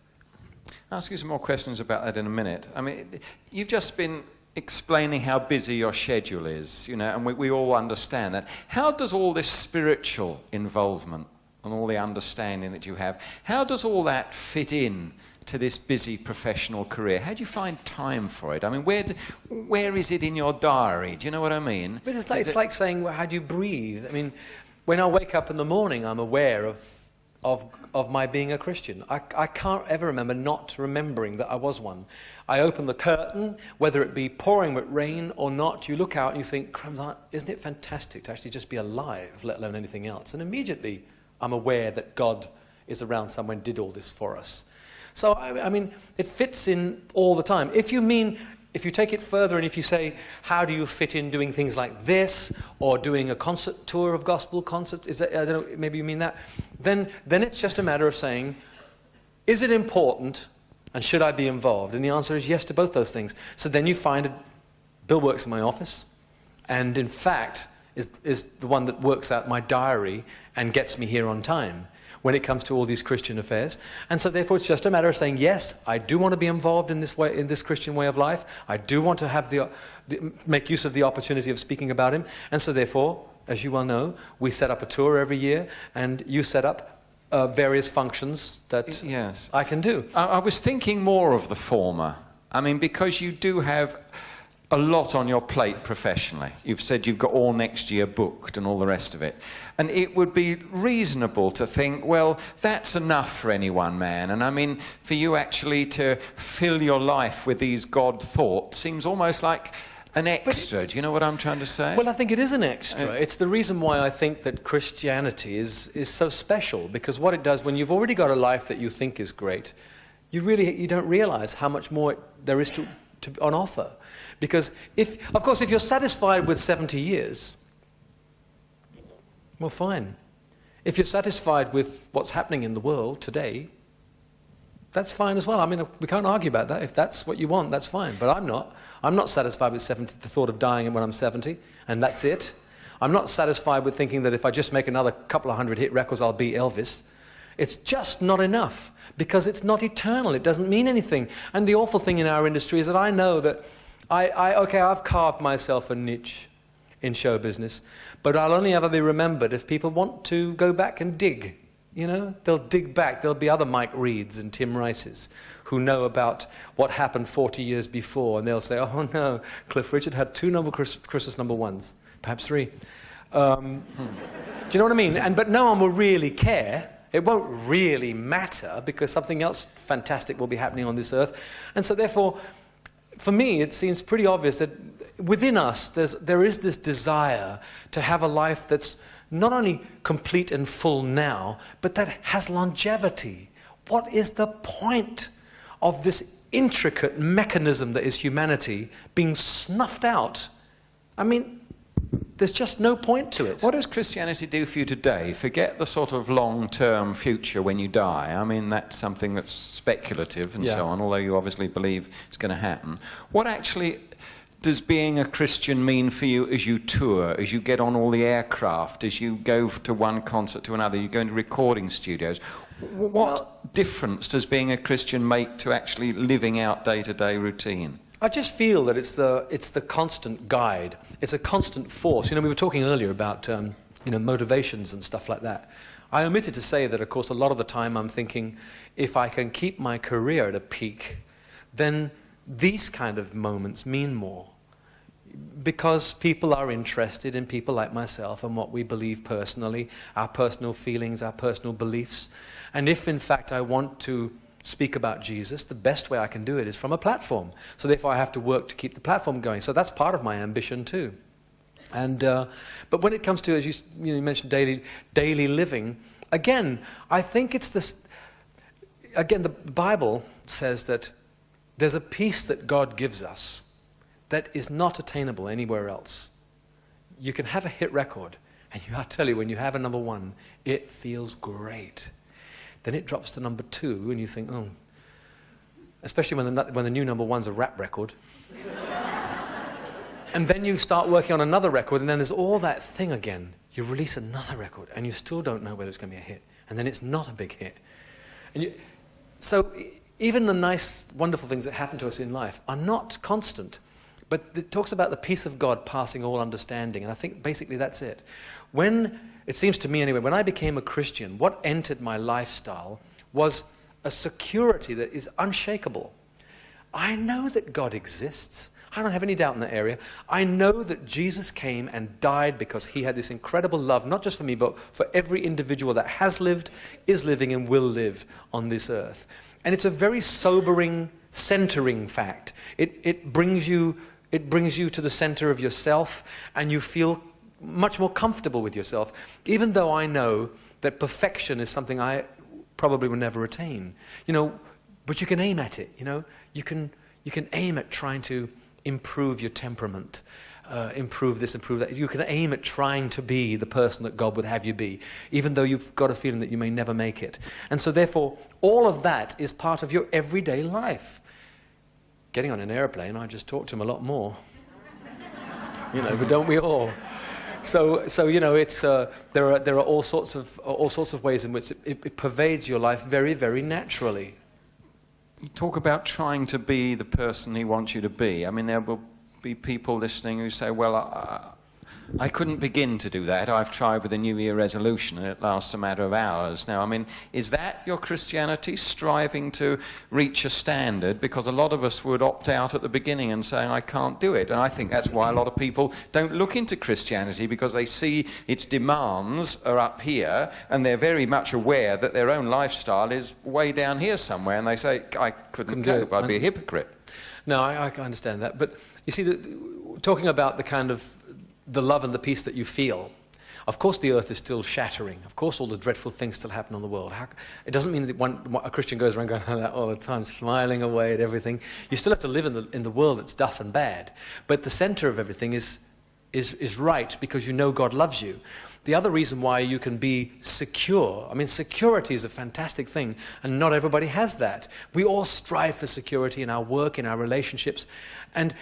I'll ask you some more questions about that in a minute. I mean, you've just been explaining how busy your schedule is, and we all understand that. How does all this spiritual involvement and all the understanding that you have, how does all that fit in to this busy professional career? How do you find time for it? I mean, where is it in your diary? Do you know what I mean? But it's like saying, well, how do you breathe? I mean, when I wake up in the morning, I'm aware of my being a Christian. I can't ever remember not remembering that I was one. I open the curtain, whether it be pouring with rain or not, you look out and you think, crumbs, isn't it fantastic to actually just be alive, let alone anything else? And immediately I'm aware that God is around somewhere and did all this for us. So, I mean, it fits in all the time. If you take it further and if you say, how do you fit in doing things like this, or doing a concert tour of gospel concerts, I don't know, maybe you mean that, then it's just a matter of saying, is it important and should I be involved? And the answer is yes to both those things. So then you find Bill works in my office, and in fact is the one that works out my diary and gets me here on time when it comes to all these Christian affairs. And so therefore it's just a matter of saying, yes, I do want to be involved in this way, in this Christian way of life. I do want to have make use of the opportunity of speaking about him. And so therefore, as you well know, we set up a tour every year, and you set up various functions that yes. I can do. I was thinking more of the former. I mean, because you do have a lot on your plate professionally. You've said you've got all next year booked and all the rest of it. And it would be reasonable to think, well, that's enough for any one man. And I mean, for you actually to fill your life with these God thoughts seems almost like an extra. Do you know what I'm trying to say? Well, I think it is an extra. It's the reason why I think that Christianity is so special, because what it does, when you've already got a life that you think is great, you don't realize how much more there is on offer. Because if you're satisfied with 70 years, well, fine. If you're satisfied with what's happening in the world today, that's fine as well. I mean, we can't argue about that. If that's what you want, that's fine. But I'm not. I'm not satisfied with 70, the thought of dying when I'm 70, and that's it. I'm not satisfied with thinking that if I just make another couple of 100 hit records, I'll be Elvis. It's just not enough, because it's not eternal. It doesn't mean anything. And the awful thing in our industry is that I know that I've carved myself a niche in show business, but I'll only ever be remembered if people want to go back and dig. They'll dig back. There'll be other Mike Reeds and Tim Rices who know about what happened 40 years before, and they'll say, oh no, Cliff Richard had 2 Christmas number ones, perhaps 3. Do you know what I mean? But no one will really care. It won't really matter, because something else fantastic will be happening on this earth. And so therefore, for me, it seems pretty obvious that within us, there is this desire to have a life that's not only complete and full now, but that has longevity. What is the point of this intricate mechanism that is humanity being snuffed out? I mean, there's just no point to it. What does Christianity do for you today? Forget the sort of long-term future when you die. I mean, that's something that's speculative and so on, although you obviously believe it's going to happen. What actually does being a Christian mean for you as you tour, as you get on all the aircraft, as you go to one concert to another, you go into recording studios? What difference does being a Christian make to actually living out day-to-day routine? I just feel that it's the constant guide. It's a constant force. We were talking earlier about motivations and stuff like that. I omitted to say that, of course, a lot of the time I'm thinking, if I can keep my career at a peak, then these kind of moments mean more. Because people are interested in people like myself and what we believe personally, our personal feelings, our personal beliefs. And if, in fact, I want to speak about Jesus, the best way I can do it is from a platform. So therefore I have to work to keep the platform going. So that's part of my ambition too. And but when it comes to, as you mentioned, daily living, again, I think it's this. Again, the Bible says that there's a peace that God gives us that is not attainable anywhere else. You can have a hit record, and I tell you, when you have a number one, it feels great. Then it drops to number two, and you think, oh, especially when the new number one's a rap record. And then you start working on another record, and then there's all that thing again. You release another record, and you still don't know whether it's going to be a hit. And then it's not a big hit. So even the nice, wonderful things that happen to us in life are not constant. But it talks about the peace of God passing all understanding, and I think basically that's it. It seems to me anyway, when I became a Christian, what entered my lifestyle was a security that is unshakable. I know that God exists. I don't have any doubt in that area. I know that Jesus came and died because he had this incredible love, not just for me, but for every individual that has lived, is living, and will live on this earth. And it's a very sobering, centering fact. It brings you to the center of yourself, and you feel much more comfortable with yourself, even though I know that perfection is something I probably will never attain. But you can aim at it. You can aim at trying to improve your temperament, improve this, improve that. You can aim at trying to be the person that God would have you be, even though you've got a feeling that you may never make it. And so therefore, all of that is part of your everyday life. Getting on an airplane, I just talk to him a lot more. But don't we all? So it's there are all sorts of ways in which it pervades your life very, very naturally. You talk about trying to be the person he wants you to be. I mean, there will be people listening who say, well, I couldn't begin to do that. I've tried with a New Year resolution and it lasts a matter of hours. Now, I mean, is that your Christianity, striving to reach a standard? Because a lot of us would opt out at the beginning and say, I can't do it. And I think that's why a lot of people don't look into Christianity, because they see its demands are up here and they're very much aware that their own lifestyle is way down here somewhere. And they say, I couldn't cope. I'd be a hypocrite. No, I understand that. But you see, talking about the kind of the love and the peace that you feel. Of course the earth is still shattering. Of course all the dreadful things still happen on the world. It doesn't mean that a Christian goes around going like that all the time, smiling away at everything. You still have to live in the world that's duff and bad. But the center of everything is right, because you know God loves you. The other reason why you can be secure, I mean, security is a fantastic thing, and not everybody has that. We all strive for security in our work, in our relationships, and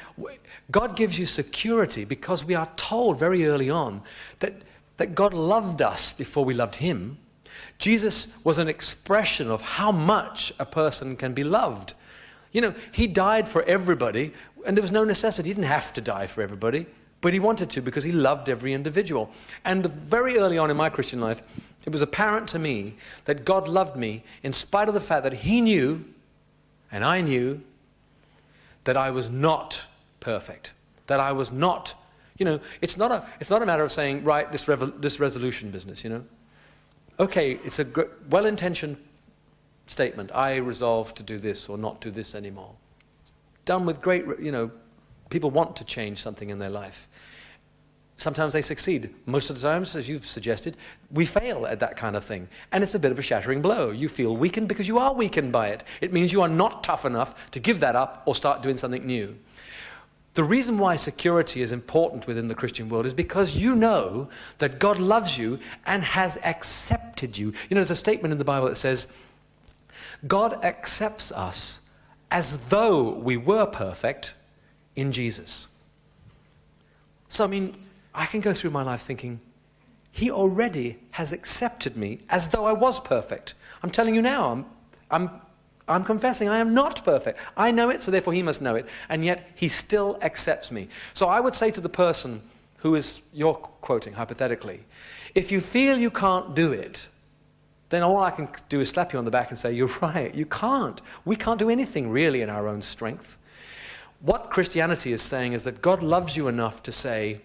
God gives you security because we are told very early on that God loved us before we loved him. Jesus was an expression of how much a person can be loved. He died for everybody, and there was no necessity. He didn't have to die for everybody. But he wanted to, because he loved every individual. And very early on in my Christian life, it was apparent to me that God loved me in spite of the fact that he knew, and I knew, that I was not perfect. That I was not, it's not a matter of saying, right, this resolution business, Okay, it's a well-intentioned statement. I resolve to do this or not do this anymore. Done with great, people want to change something in their life. Sometimes they succeed. Most of the times, as you've suggested, we fail at that kind of thing. And it's a bit of a shattering blow. You feel weakened because you are weakened by it. It means you are not tough enough to give that up or start doing something new. The reason why security is important within the Christian world is because you know that God loves you and has accepted you. There's a statement in the Bible that says, God accepts us as though we were perfect in Jesus. So, I can go through my life thinking, he already has accepted me as though I was perfect. I'm telling you now, I'm confessing I am not perfect. I know it, so therefore he must know it. And yet he still accepts me. So I would say to the person who is, you're quoting hypothetically, if you feel you can't do it, then all I can do is slap you on the back and say, you're right, you can't. We can't do anything really in our own strength. What Christianity is saying is that God loves you enough to say,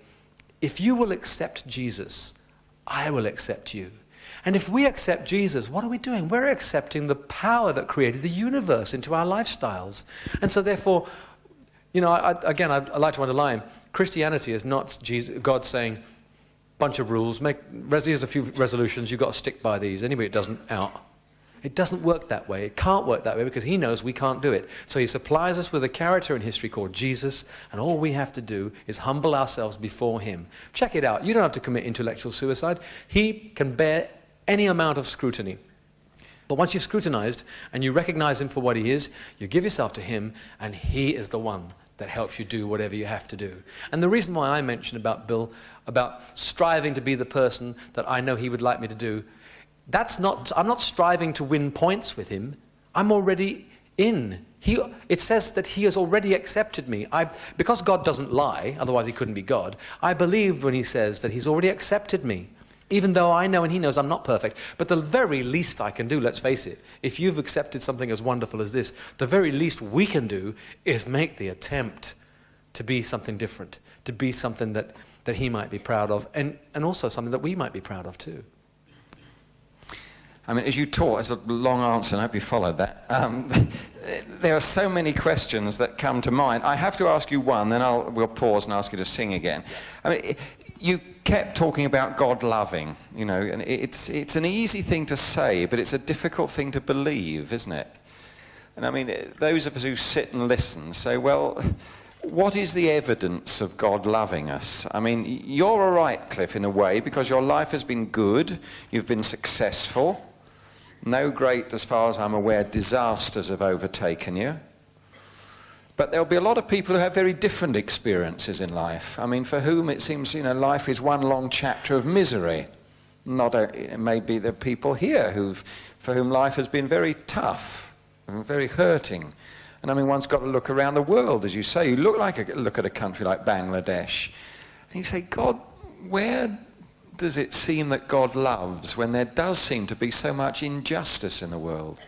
if you will accept Jesus, I will accept you. And if we accept Jesus, what are we doing? We're accepting the power that created the universe into our lifestyles. And so therefore, you know, I'd like to underline, Christianity is not God saying, bunch of rules, here's a few resolutions, you've got to stick by these. Anybody it doesn't, out. It doesn't work that way. It can't work that way because he knows we can't do it. So he supplies us with a character in history called Jesus, and all we have to do is humble ourselves before him. Check it out. You don't have to commit intellectual suicide. He can bear any amount of scrutiny. But once you've scrutinized and you recognize him for what he is, you give yourself to him, and he is the one that helps you do whatever you have to do. And the reason why I mentioned about Bill, about striving to be the person that I know he would like me to do, I'm not striving to win points with him. I'm already in. It says that he has already accepted me. Because God doesn't lie, otherwise he couldn't be God, I believe when he says that he's already accepted me. Even though I know and he knows I'm not perfect. But the very least I can do, let's face it, if you've accepted something as wonderful as this, the very least we can do is make the attempt to be something different, to be something that he might be proud of, and also something that we might be proud of too. I mean, as you taught, it's a long answer, and I hope you followed that. There are so many questions that come to mind. I have to ask you one, then we'll pause and ask you to sing again. I mean, you kept talking about God loving, you know, and it's an easy thing to say, but it's a difficult thing to believe, isn't it? And I mean, those of us who sit and listen say, well, what is the evidence of God loving us? I mean, you're all right, Cliff, in a way, because your life has been good, you've been successful, no great, as far as I'm aware, disasters have overtaken you. But there'll be a lot of people who have very different experiences in life. I mean, for whom it seems, you know, life is one long chapter of misery. Maybe there are people here for whom life has been very tough and very hurting. And I mean, one's got to look around the world, as you say. You look at a country like Bangladesh, and you say, God, where does it seem that God loves when there does seem to be so much injustice in the world?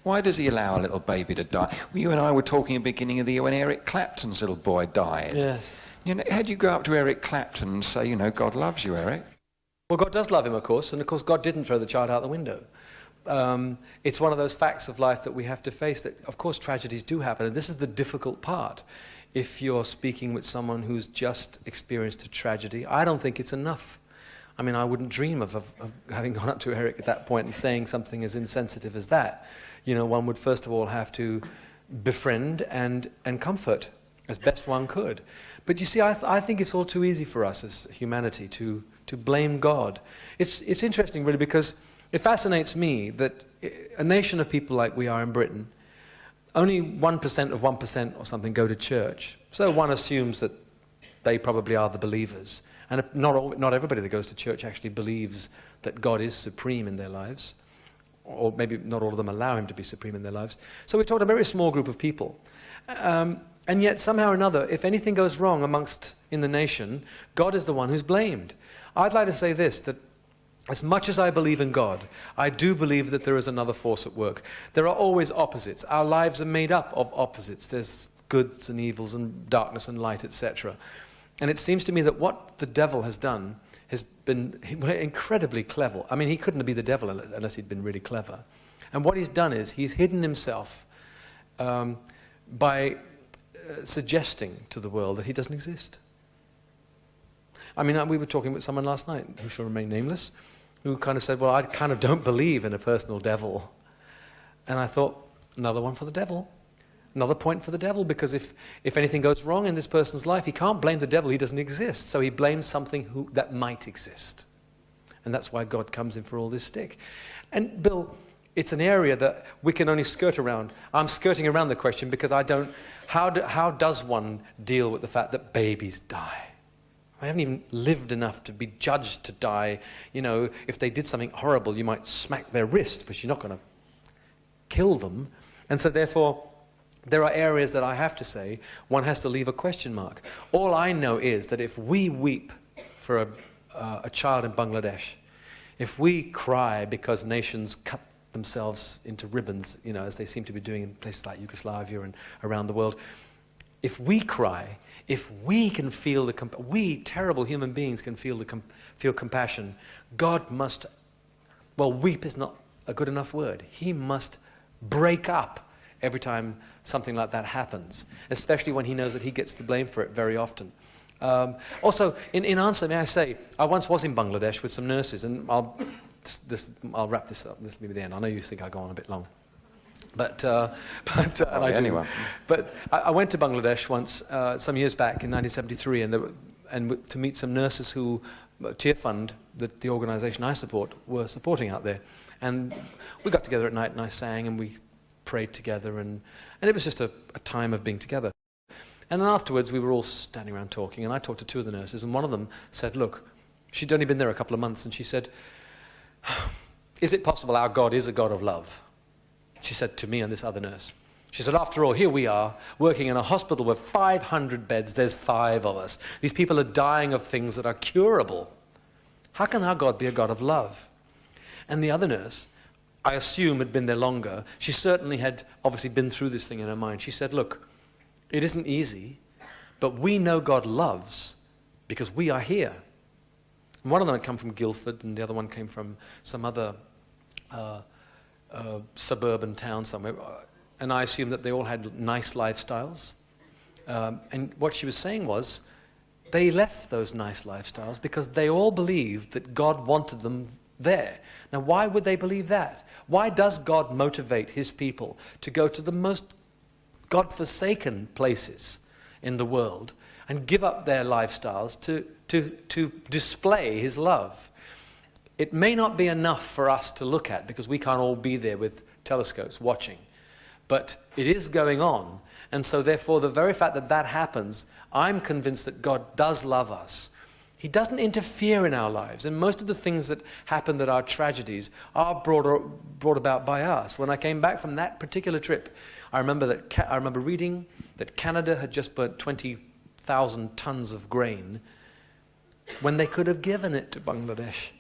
Why does he allow a little baby to die? Well, you and I were talking at the beginning of the year when Eric Clapton's little boy died. Yes. You know, how'd you go up to Eric Clapton and say, you know, God loves you, Eric? Well, God does love him, of course, and of course God didn't throw the child out the window. It's one of those facts of life that we have to face, that of course tragedies do happen, and this is the difficult part. If you're speaking with someone who's just experienced a tragedy, I don't think it's enough. I mean, I wouldn't dream of having gone up to Eric at that point and saying something as insensitive as that. You know, one would first of all have to befriend and comfort as best one could. But you see, I think it's all too easy for us as humanity to blame God. It's interesting, really, because it fascinates me that a nation of people like we are in Britain, only 1% of 1% or something go to church. So one assumes that they probably are the believers. And not everybody that goes to church actually believes that God is supreme in their lives. Or maybe not all of them allow him to be supreme in their lives. So we're talking a very small group of people. And yet, somehow or another, if anything goes wrong in the nation, God is the one who's blamed. I'd like to say this, that as much as I believe in God, I do believe that there is another force at work. There are always opposites. Our lives are made up of opposites. There's goods and evils and darkness and light, etc. And it seems to me that what the devil has done has been incredibly clever. I mean, he couldn't be the devil unless he'd been really clever. And what he's done is he's hidden himself by suggesting to the world that he doesn't exist. I mean, we were talking with someone last night, who shall remain nameless, who kind of said, well, I kind of don't believe in a personal devil. And I thought, another one for the devil. Another point for the devil, because if anything goes wrong in this person's life, he can't blame the devil, he doesn't exist. So he blames something that might exist. And that's why God comes in for all this stick. And Bill, it's an area that we can only skirt around. I'm skirting around the question because how does one deal with the fact that babies die? I haven't even lived enough to be judged to die. You know, if they did something horrible, you might smack their wrist, but you're not going to kill them. And so therefore, there are areas that I have to say one has to leave a question mark. All I know is that if we weep for a child in Bangladesh, if we cry because nations cut themselves into ribbons, you know, as they seem to be doing in places like Yugoslavia and around the world, if we cry, if we can feel we terrible human beings can feel compassion, God must, well, weep is not a good enough word. He must break up every time something like that happens, especially when he knows that he gets the blame for it very often. Also, in answer, may I say, I once was in Bangladesh with some nurses, and I'll wrap this up. This will be the end. I know you think I go on a bit long. But and I do. Anyway. But I went to Bangladesh once, some years back in 1973, and to meet some nurses who Tear Fund, the organisation I support, were supporting out there. And we got together at night and I sang and we prayed together, and it was just a time of being together. And then afterwards we were all standing around talking, and I talked to two of the nurses, and one of them said, look, she'd only been there a couple of months, and she said, is it possible our God is a God of love? She said to me and this other nurse. She said, after all, here we are, working in a hospital with 500 beds, there's 5 of us. These people are dying of things that are curable. How can our God be a God of love? And the other nurse, I assume had been there longer, she certainly had obviously been through this thing in her mind. She said, look, it isn't easy, but we know God loves because we are here. And one of them had come from Guildford, and the other one came from some other suburban town somewhere. And I assumed that they all had nice lifestyles. And what she was saying was, they left those nice lifestyles because they all believed that God wanted them there. Now, why would they believe that? Why does God motivate his people to go to the most God-forsaken places in the world and give up their lifestyles to display his love? It may not be enough for us to look at because we can't all be there with telescopes watching, but it is going on. And so therefore, the very fact that that happens, I'm convinced that God does love us. He doesn't interfere in our lives, and most of the things that happen that are tragedies are brought about by us. When I came back from that particular trip, I remember reading that Canada had just burnt 20,000 tons of grain when they could have given it to Bangladesh.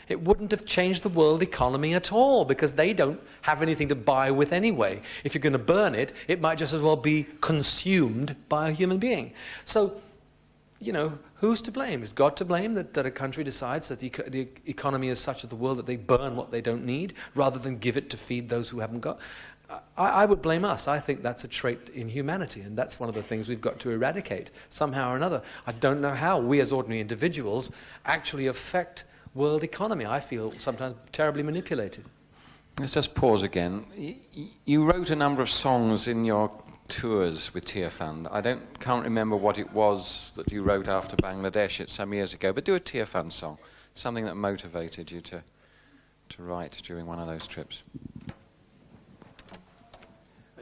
It wouldn't have changed the world economy at all because they don't have anything to buy with anyway. If you're going to burn it, it might just as well be consumed by a human being. So, you know, who's to blame? Is God to blame that a country decides that the economy is such of the world that they burn what they don't need rather than give it to feed those who haven't got? I would blame us. I think that's a trait in humanity, and that's one of the things we've got to eradicate somehow or another. I don't know how we as ordinary individuals actually affect world economy. I feel sometimes terribly manipulated. Let's just pause again. You wrote a number of songs in your tours with Tear Fund. I can't remember what it was that you wrote after Bangladesh. It's some years ago, but do a Tear Fund song, something that motivated you to write during one of those trips.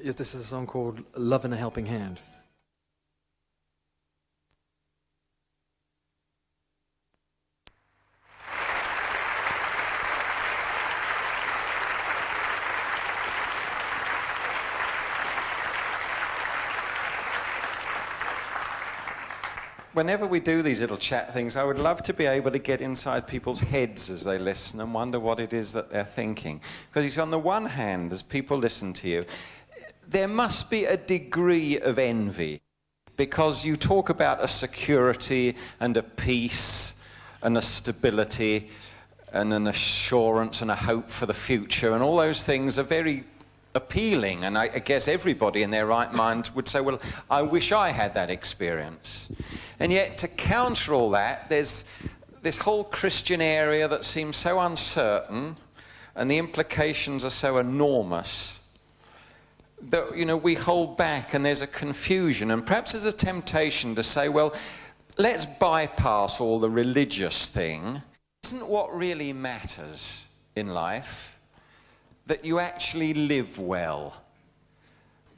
Yes, this is a song called Love in a Helping Hand. Whenever we do these little chat things, I would love to be able to get inside people's heads as they listen and wonder what it is that they're thinking. Because on the one hand, as people listen to you, there must be a degree of envy because you talk about a security and a peace and a stability and an assurance and a hope for the future, and all those things are very appealing, and I guess everybody in their right mind would say, well, I wish I had that experience. And yet, to counter all that, there's this whole Christian area that seems so uncertain, and the implications are so enormous that, you know, we hold back, and there's a confusion, and perhaps there's a temptation to say, well, let's bypass all the religious thing. Isn't what really matters in life that you actually live well,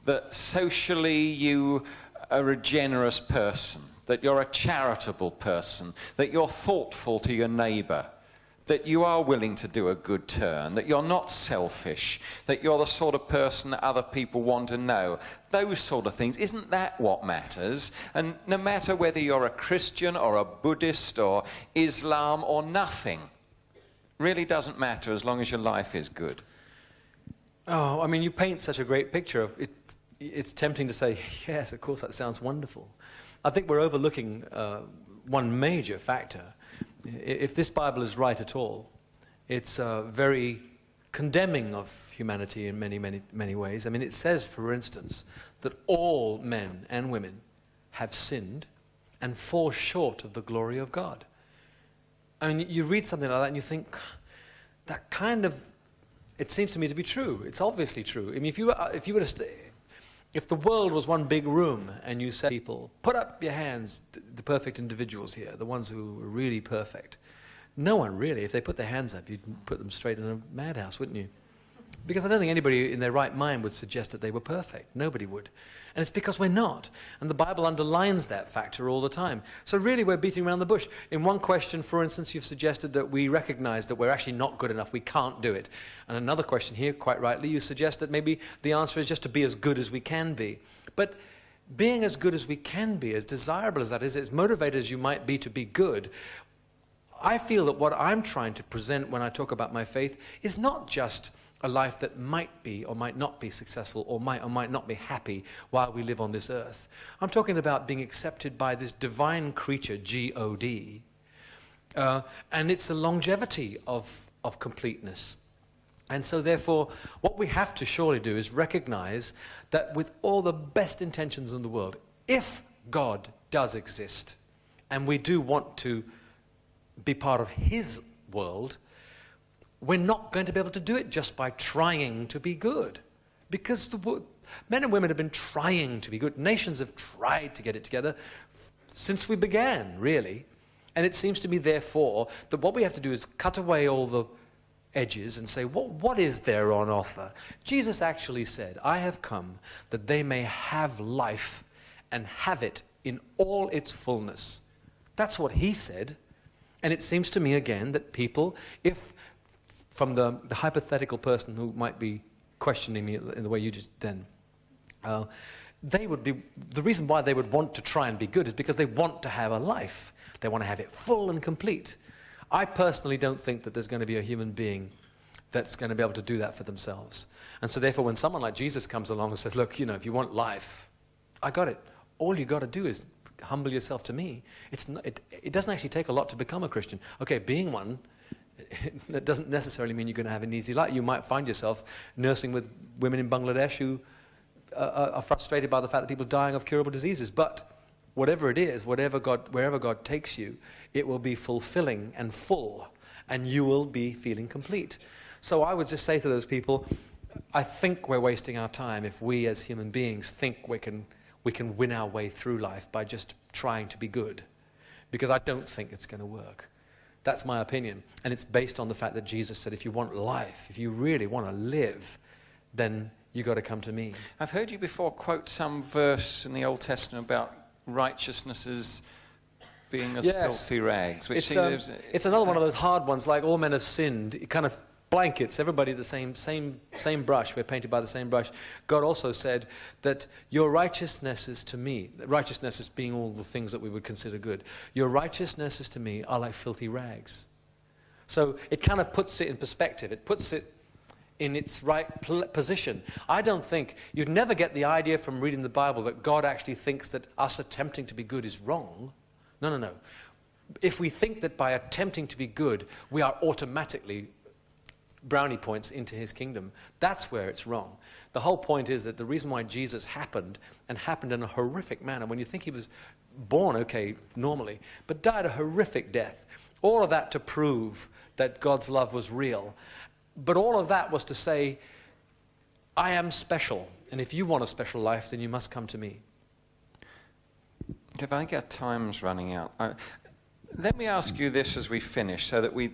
that socially you are a generous person, that you're a charitable person, that you're thoughtful to your neighbour, that you are willing to do a good turn, that you're not selfish, that you're the sort of person that other people want to know. Those sort of things. Isn't that what matters? And no matter whether you're a Christian or a Buddhist or Islam or nothing, really doesn't matter as long as your life is good. Oh, I mean, you paint such a great picture of it. It's tempting to say, yes, of course, that sounds wonderful. I think we're overlooking one major factor. If this Bible is right at all, it's very condemning of humanity in many, many, many ways. I mean, it says, for instance, that all men and women have sinned and fall short of the glory of God. I mean, you read something like that and you think, that kind of, it seems to me to be true. It's obviously true. I mean, if you were to if the world was one big room and you said, people, put up your hands, the perfect individuals here, the ones who were really perfect. No one really, if they put their hands up, you'd put them straight in a madhouse, wouldn't you? Because I don't think anybody in their right mind would suggest that they were perfect. Nobody would. And it's because we're not. And the Bible underlines that factor all the time. So really we're beating around the bush. In one question, for instance, you've suggested that we recognize that we're actually not good enough. We can't do it. And another question here, quite rightly, you suggest that maybe the answer is just to be as good as we can be. But being as good as we can be, as desirable as that is, as motivated as you might be to be good, I feel that what I'm trying to present when I talk about my faith is not just a life that might be or might not be successful or might not be happy while we live on this earth. I'm talking about being accepted by this divine creature, G-O-D, and it's the longevity of completeness. And so therefore, what we have to surely do is recognize that with all the best intentions in the world, if God does exist, and we do want to be part of his world, we're not going to be able to do it just by trying to be good. Because men and women have been trying to be good. Nations have tried to get it together since we began, really. And it seems to me, therefore, that what we have to do is cut away all the edges and say, what is there on offer? Jesus actually said, I have come that they may have life and have it in all its fullness. That's what he said. And it seems to me, again, that people, if from the hypothetical person who might be questioning me in the way you just then, they would be, the reason why they would want to try and be good is because they want to have a life. They want to have it full and complete. I personally don't think that there's going to be a human being that's going to be able to do that for themselves. And so therefore, when someone like Jesus comes along and says, look, if you want life, I got it. All you got to do is humble yourself to me. It doesn't actually take a lot to become a Christian. Okay, being one, that doesn't necessarily mean you're going to have an easy life. You might find yourself nursing with women in Bangladesh who are frustrated by the fact that people are dying of curable diseases. But whatever it is, wherever God takes you, it will be fulfilling and full, and you will be feeling complete. So I would just say to those people, I think we're wasting our time if we as human beings think we can win our way through life by just trying to be good. Because I don't think it's going to work. That's my opinion. And it's based on the fact that Jesus said, if you want life, if you really want to live, then you've got to come to me. I've heard you before quote some verse in the Old Testament about righteousness as being as filthy rags. Which it's another one of those hard ones, like all men have sinned. It kind of blankets everybody the same brush. We're painted by the same brush. God also said that your righteousnesses to me, righteousnesses being all the things that we would consider good, your righteousnesses to me are like filthy rags. So it kind of puts it in perspective. It puts it in its right position. I don't think, you'd never get the idea from reading the Bible that God actually thinks that us attempting to be good is wrong. No. If we think that by attempting to be good, we are automatically brownie points into his kingdom, that's where it's wrong. The whole point is that the reason why Jesus happened in a horrific manner, when you think he was born okay, normally, but died a horrific death, all of that to prove that God's love was real. But all of that was to say, I am special, and if you want a special life, then you must come to me. If I think our time's running out, let me ask you this as we finish, so that we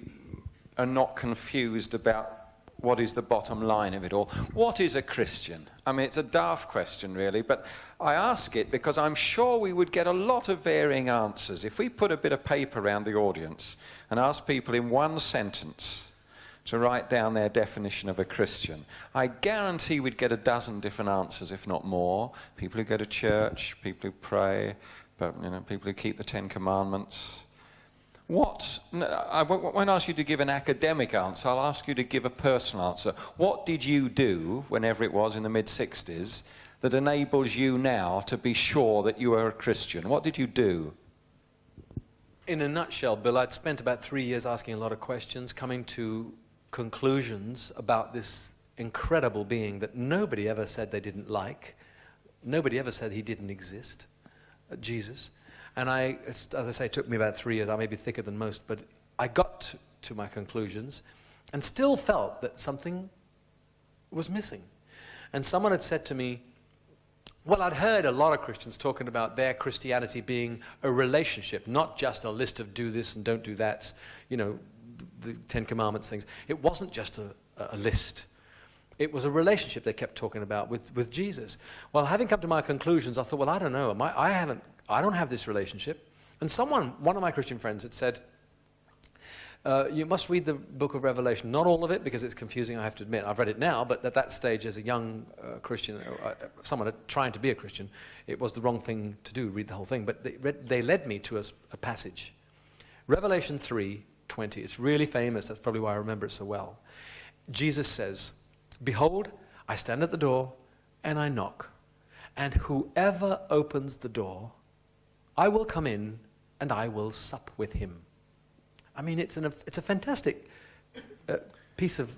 are not confused about what is the bottom line of it all? What is a Christian? I mean, it's a daft question, really, but I ask it because I'm sure we would get a lot of varying answers if we put a bit of paper around the audience and asked people in one sentence to write down their definition of a Christian. I guarantee we'd get a dozen different answers, if not more. People who go to church, people who pray, but, people who keep the Ten Commandments. I won't ask you to give an academic answer, I'll ask you to give a personal answer. What did you do, whenever it was in the mid-60s, that enables you now to be sure that you are a Christian? What did you do? In a nutshell, Bill, I'd spent about 3 years asking a lot of questions, coming to conclusions about this incredible being that nobody ever said they didn't like. Nobody ever said he didn't exist, Jesus. And as I say, it took me about 3 years. I may be thicker than most, but I got to my conclusions and still felt that something was missing. And someone had said to me, well, I'd heard a lot of Christians talking about their Christianity being a relationship, not just a list of do this and don't do that, the Ten Commandments things. It wasn't just a list. It was a relationship they kept talking about with Jesus. Well, having come to my conclusions, I thought, well, I don't know. I don't have this relationship. And one of my Christian friends had said, you must read the book of Revelation. Not all of it, because it's confusing, I have to admit. I've read it now, but at that stage, as a young Christian, someone trying to be a Christian, it was the wrong thing to do, read the whole thing. But they led me to a passage. Revelation 3:20. It's really famous. That's probably why I remember it so well. Jesus says, behold, I stand at the door and I knock. And whoever opens the door, I will come in and I will sup with him. I mean, it's a fantastic piece of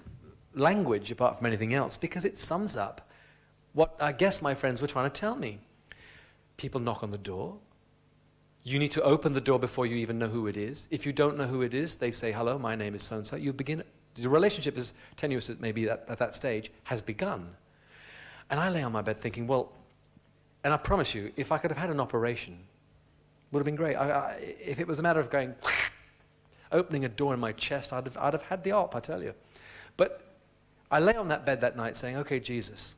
language, apart from anything else, because it sums up what I guess my friends were trying to tell me. People knock on the door. You need to open the door before you even know who it is. If you don't know who it is, they say, hello, my name is so-and-so. You begin. The relationship, as tenuous as it may be at that stage, has begun. And I lay on my bed thinking, well, and I promise you, if I could have had an operation, it would have been great. If it was a matter of going, opening a door in my chest, I'd have had the op, I tell you. But I lay on that bed that night saying, okay, Jesus,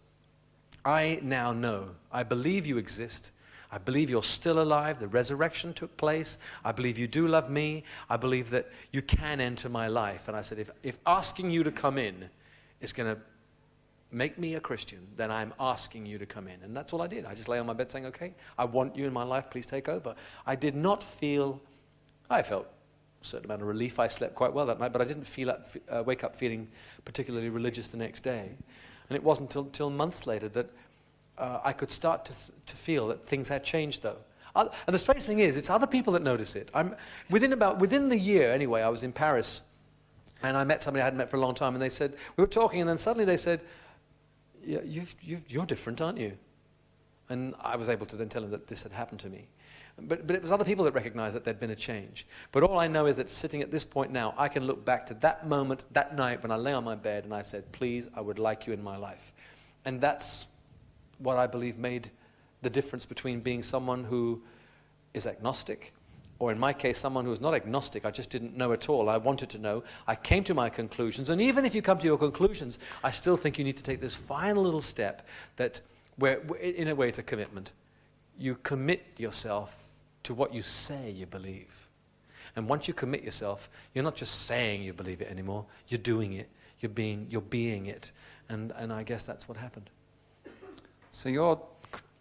I now know. I believe you exist. I believe you're still alive. The resurrection took place. I believe you do love me. I believe that you can enter my life. And I said, if asking you to come in is going to make me a Christian, then I'm asking you to come in. And that's all I did. I just lay on my bed saying, okay, I want you in my life. Please take over. I felt a certain amount of relief. I slept quite well that night, but I didn't wake up feeling particularly religious the next day. And it wasn't till months later that I could start to feel that things had changed, though. And the strange thing is, it's other people that notice it. Within the year, anyway, I was in Paris, and I met somebody I hadn't met for a long time, and they said, we were talking, and then suddenly they said, yeah, you're different, aren't you? And I was able to then tell them that this had happened to me. But it was other people that recognized that there'd been a change. But all I know is that sitting at this point now, I can look back to that moment, that night, when I lay on my bed, and I said, please, I would like you in my life. And that's what I believe made the difference between being someone who is agnostic, or in my case, someone who was not agnostic. I just didn't know at all. I wanted to know. I came to my conclusions. And even if you come to your conclusions, I still think you need to take this final little step that, where in a way, it's a commitment. You commit yourself to what you say you believe. And once you commit yourself, you're not just saying you believe it anymore. You're doing it. You're being it. And I guess that's what happened. So your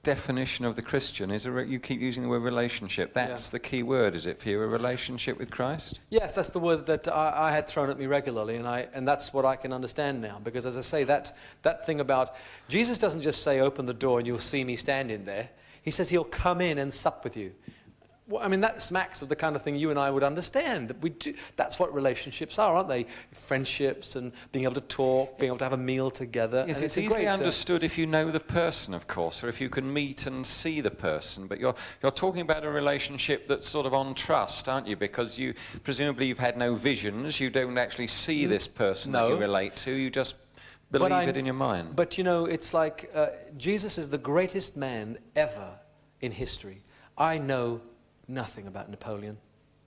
definition of the Christian is, you keep using the word relationship. That's the key word, is it, for you, a relationship with Christ? Yes, that's the word that I had thrown at me regularly, and that's what I can understand now. Because as I say, that thing about, Jesus doesn't just say, open the door and you'll see me standing there. He says he'll come in and sup with you. Well, I mean, that smacks of the kind of thing you and I would understand. That's what relationships are, aren't they? Friendships and being able to talk, being able to have a meal together. Yes, it's easily understood if you know the person, of course, or if you can meet and see the person. But you're talking about a relationship that's sort of on trust, aren't you? Because presumably you've had no visions. You don't actually see this person that you relate to. You just believe it in your mind. But, it's like Jesus is the greatest man ever in history. I know nothing about Napoleon.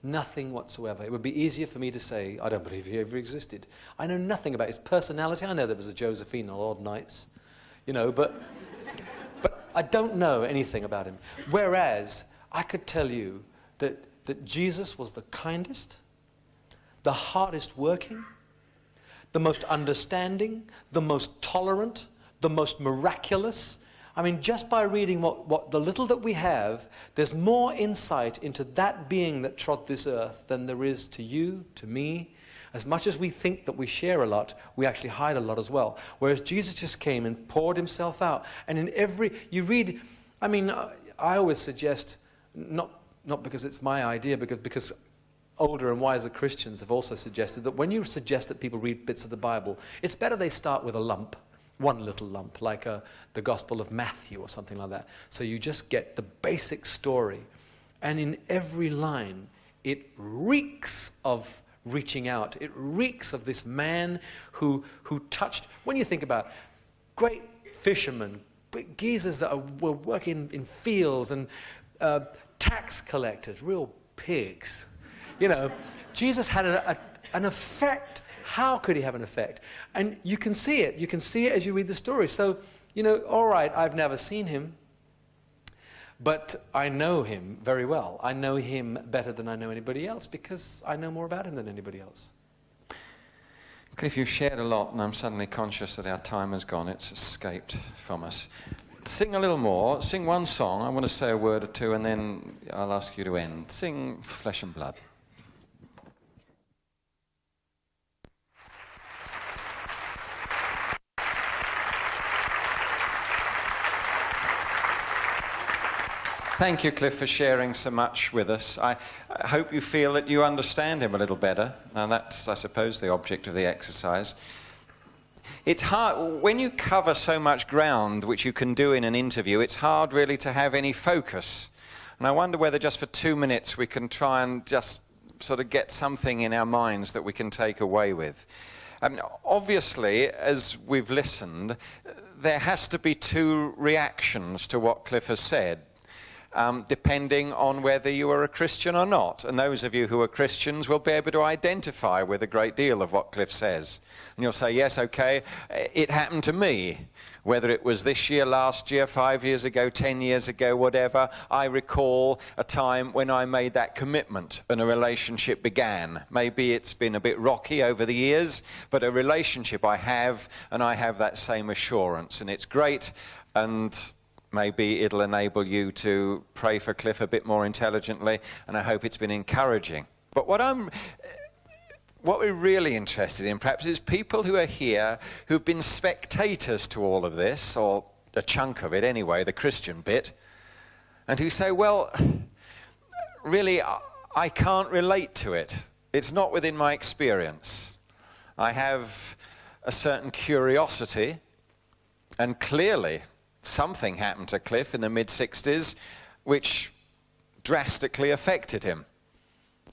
Nothing whatsoever. It would be easier for me to say, I don't believe he ever existed. I know nothing about his personality. I know there was a Josephine on Odd Nights, but I don't know anything about him. Whereas I could tell you that Jesus was the kindest, the hardest working, the most understanding, the most tolerant, the most miraculous. I mean, just by reading what the little that we have, there's more insight into that being that trod this earth than there is to you, to me. As much as we think that we share a lot, we actually hide a lot as well. Whereas Jesus just came and poured himself out. And you read, I mean, I always suggest, not because it's my idea, because older and wiser Christians have also suggested that when you suggest that people read bits of the Bible, it's better they start with a lump. One little lump, like the Gospel of Matthew or something like that. So you just get the basic story. And in every line, it reeks of reaching out. It reeks of this man who touched, when you think about great fishermen, big geezers that were working in fields, and tax collectors, real pigs. Jesus had an effect. How could he have an effect? And you can see it. You can see it as you read the story. So, all right, I've never seen him, but I know him very well. I know him better than I know anybody else because I know more about him than anybody else. Cliff, you've shared a lot, and I'm suddenly conscious that our time has gone. It's escaped from us. Sing a little more. Sing one song. I want to say a word or two, and then I'll ask you to end. Sing Flesh and Blood. Thank you, Cliff, for sharing so much with us. I hope you feel that you understand him a little better, and that's, I suppose, the object of the exercise. It's hard, when you cover so much ground, which you can do in an interview, it's hard really to have any focus. And I wonder whether just for 2 minutes we can try and just sort of get something in our minds that we can take away with. Obviously, as we've listened, there has to be two reactions to what Cliff has said. Depending on whether you are a Christian or not. And those of you who are Christians will be able to identify with a great deal of what Cliff says. And you'll say, yes, okay, it happened to me. Whether it was this year, last year, 5 years ago, 10 years ago, whatever, I recall a time when I made that commitment and a relationship began. Maybe it's been a bit rocky over the years, but a relationship I have, and I have that same assurance. And it's great, and maybe it'll enable you to pray for Cliff a bit more intelligently, and I hope it's been encouraging. But what we're really interested in, perhaps, is people who are here who've been spectators to all of this, or a chunk of it anyway, the Christian bit, and who say, well, really, I can't relate to it. It's not within my experience. I have a certain curiosity, and clearly something happened to Cliff in the mid-60s which drastically affected him,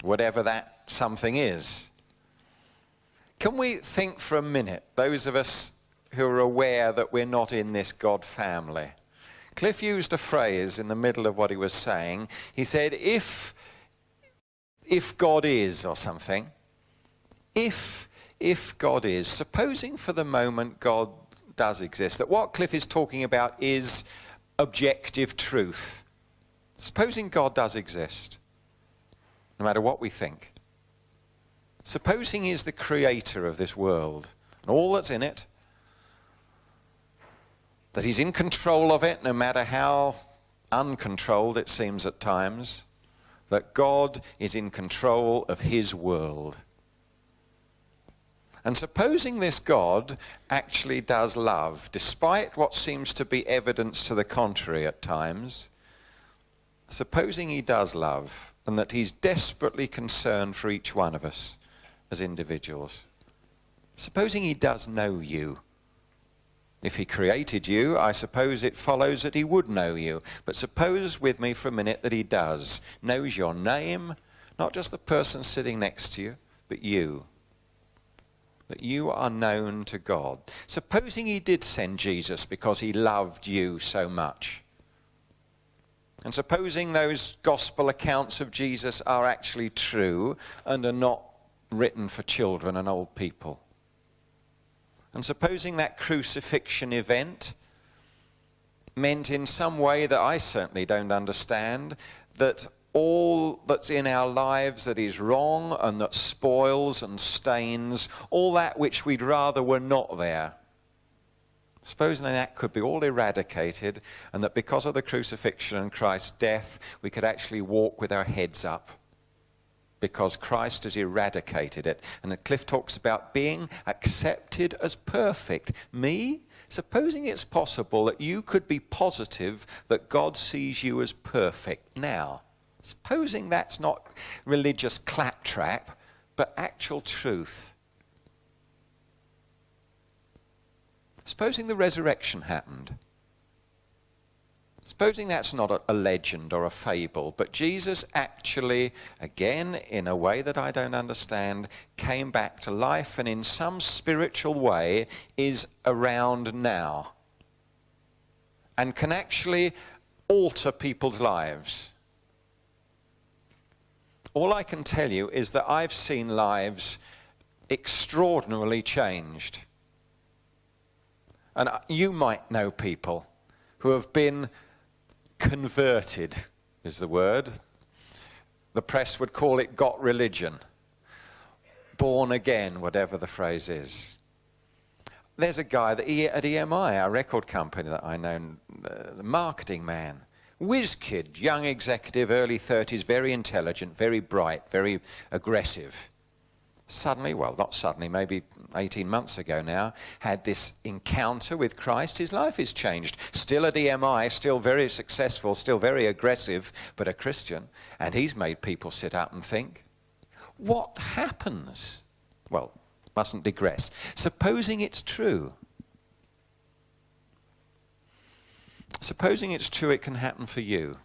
whatever that something is. Can we think for a minute, those of us who are aware that we're not in this God family? Cliff used a phrase in the middle of what he was saying. He said, if God is, or something, if God is, supposing for the moment God does exist, that what Cliff is talking about is objective truth. Supposing God does exist, no matter what we think. Supposing he is the creator of this world, and all that's in it, that he's in control of it, no matter how uncontrolled it seems at times, that God is in control of his world. And supposing this God actually does love, despite what seems to be evidence to the contrary at times, supposing he does love, and that he's desperately concerned for each one of us as individuals, supposing he does know you. If he created you, I suppose it follows that he would know you. But suppose with me for a minute that he does, knows your name, not just the person sitting next to you, but you. That you are known to God. Supposing he did send Jesus because he loved you so much. And supposing those gospel accounts of Jesus are actually true and are not written for children and old people. And supposing that crucifixion event meant in some way that I certainly don't understand, that all that's in our lives that is wrong and that spoils and stains, all that which we'd rather were not there, supposing that could be all eradicated, and that because of the crucifixion and Christ's death, we could actually walk with our heads up, because Christ has eradicated it. And Cliff talks about being accepted as perfect. Me? Supposing it's possible that you could be positive that God sees you as perfect now. Supposing that's not religious claptrap, but actual truth. Supposing the resurrection happened. Supposing that's not a legend or a fable, but Jesus actually, again, in a way that I don't understand, came back to life and in some spiritual way is around now and can actually alter people's lives. All I can tell you is that I've seen lives extraordinarily changed. And you might know people who have been converted, is the word. The press would call it got religion. Born again, whatever the phrase is. There's a guy at EMI, our record company that I know, the marketing man. Whiz kid, young executive, early 30s, very intelligent, very bright, very aggressive. Suddenly, well, not suddenly, maybe 18 months ago now, had this encounter with Christ. His life is changed. Still at EMI, still very successful, still very aggressive, but a Christian. And he's made people sit up and think, what happens? Well, mustn't digress. Supposing it's true. Supposing it's true, it can happen for you.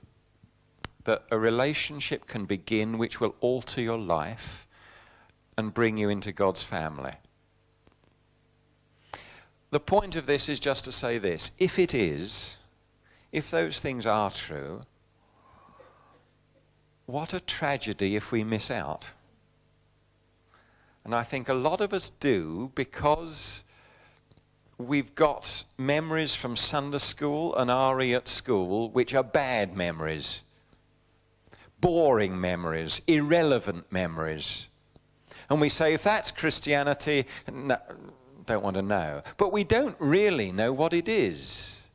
That a relationship can begin which will alter your life and bring you into God's family. The point of this is just to say this. If it is, if those things are true, what a tragedy if we miss out. And I think a lot of us do because we've got memories from Sunday school and RE at school which are bad memories, boring memories, irrelevant memories. And we say, if that's Christianity, no, don't want to know. But we don't really know what it is.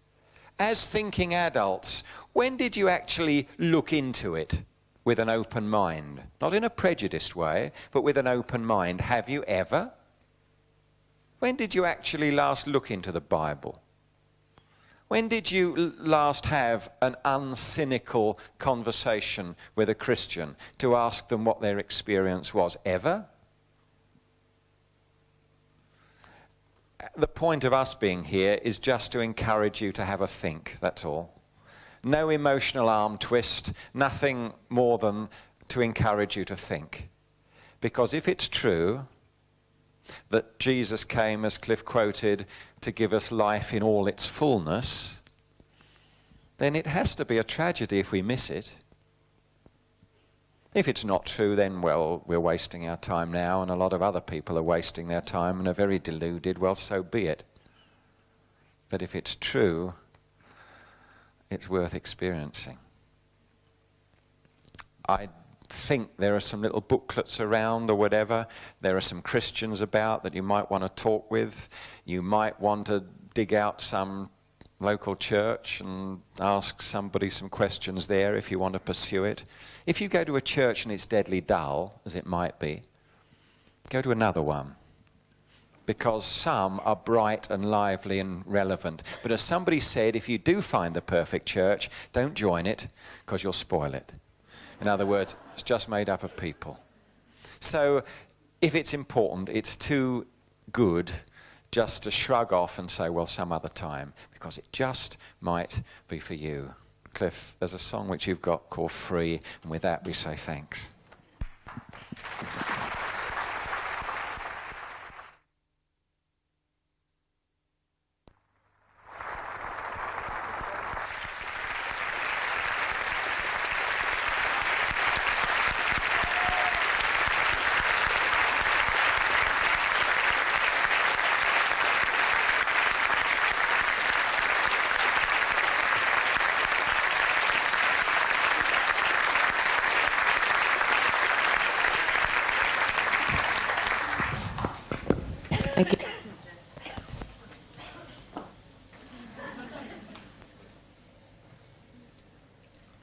As thinking adults, when did you actually look into it with an open mind? Not in a prejudiced way, but with an open mind. Have you ever? When did you actually last look into the Bible? When did you last have an uncynical conversation with a Christian to ask them what their experience was? Ever? The point of us being here is just to encourage you to have a think, that's all. No emotional arm twist, nothing more than to encourage you to think. Because if it's true that Jesus came, as Cliff quoted, to give us life in all its fullness, then it has to be a tragedy if we miss it. If it's not true, then, well, we're wasting our time now, and a lot of other people are wasting their time and are very deluded. Well, so be it. But if it's true, it's worth experiencing. I think there are some little booklets around or whatever. There are some Christians about that you might want to talk with. You might want to dig out some local church and ask somebody some questions there if you want to pursue it. If you go to a church and it's deadly dull, as it might be, go to another one. Because some are bright and lively and relevant. But as somebody said, if you do find the perfect church, don't join it, because you'll spoil it. In other words, it's just made up of people. So if it's important, it's too good just to shrug off and say, well, some other time, because it just might be for you. Cliff, there's a song which you've got called Free, and with that we say thanks.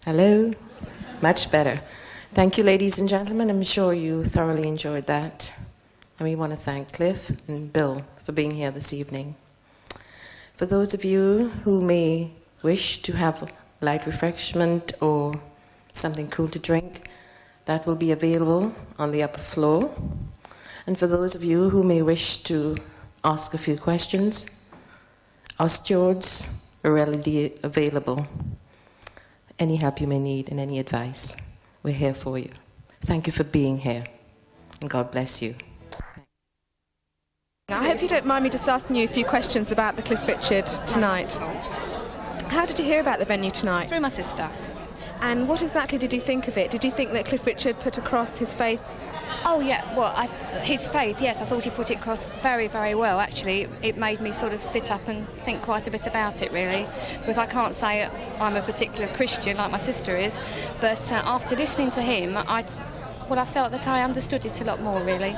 Hello? Much better. Thank you, ladies and gentlemen. I'm sure you thoroughly enjoyed that. And we want to thank Cliff and Bill for being here this evening. For those of you who may wish to have light refreshment or something cool to drink, that will be available on the upper floor. And for those of you who may wish to ask a few questions, our stewards are readily available. Any help you may need and any advice, we're here for you. Thank you for being here, and God bless you. I hope you don't mind me just asking you a few questions about the Cliff Richard tonight. How did you hear about the venue tonight? Through my sister. And what exactly did you think of it? Did you think that Cliff Richard put across his faith? Oh yeah, well, his faith, yes, I thought he put it across very, very well. Actually, it made me sort of sit up and think quite a bit about it, really, because I can't say I'm a particular Christian like my sister is, but after listening to him, I felt that I understood it a lot more, really.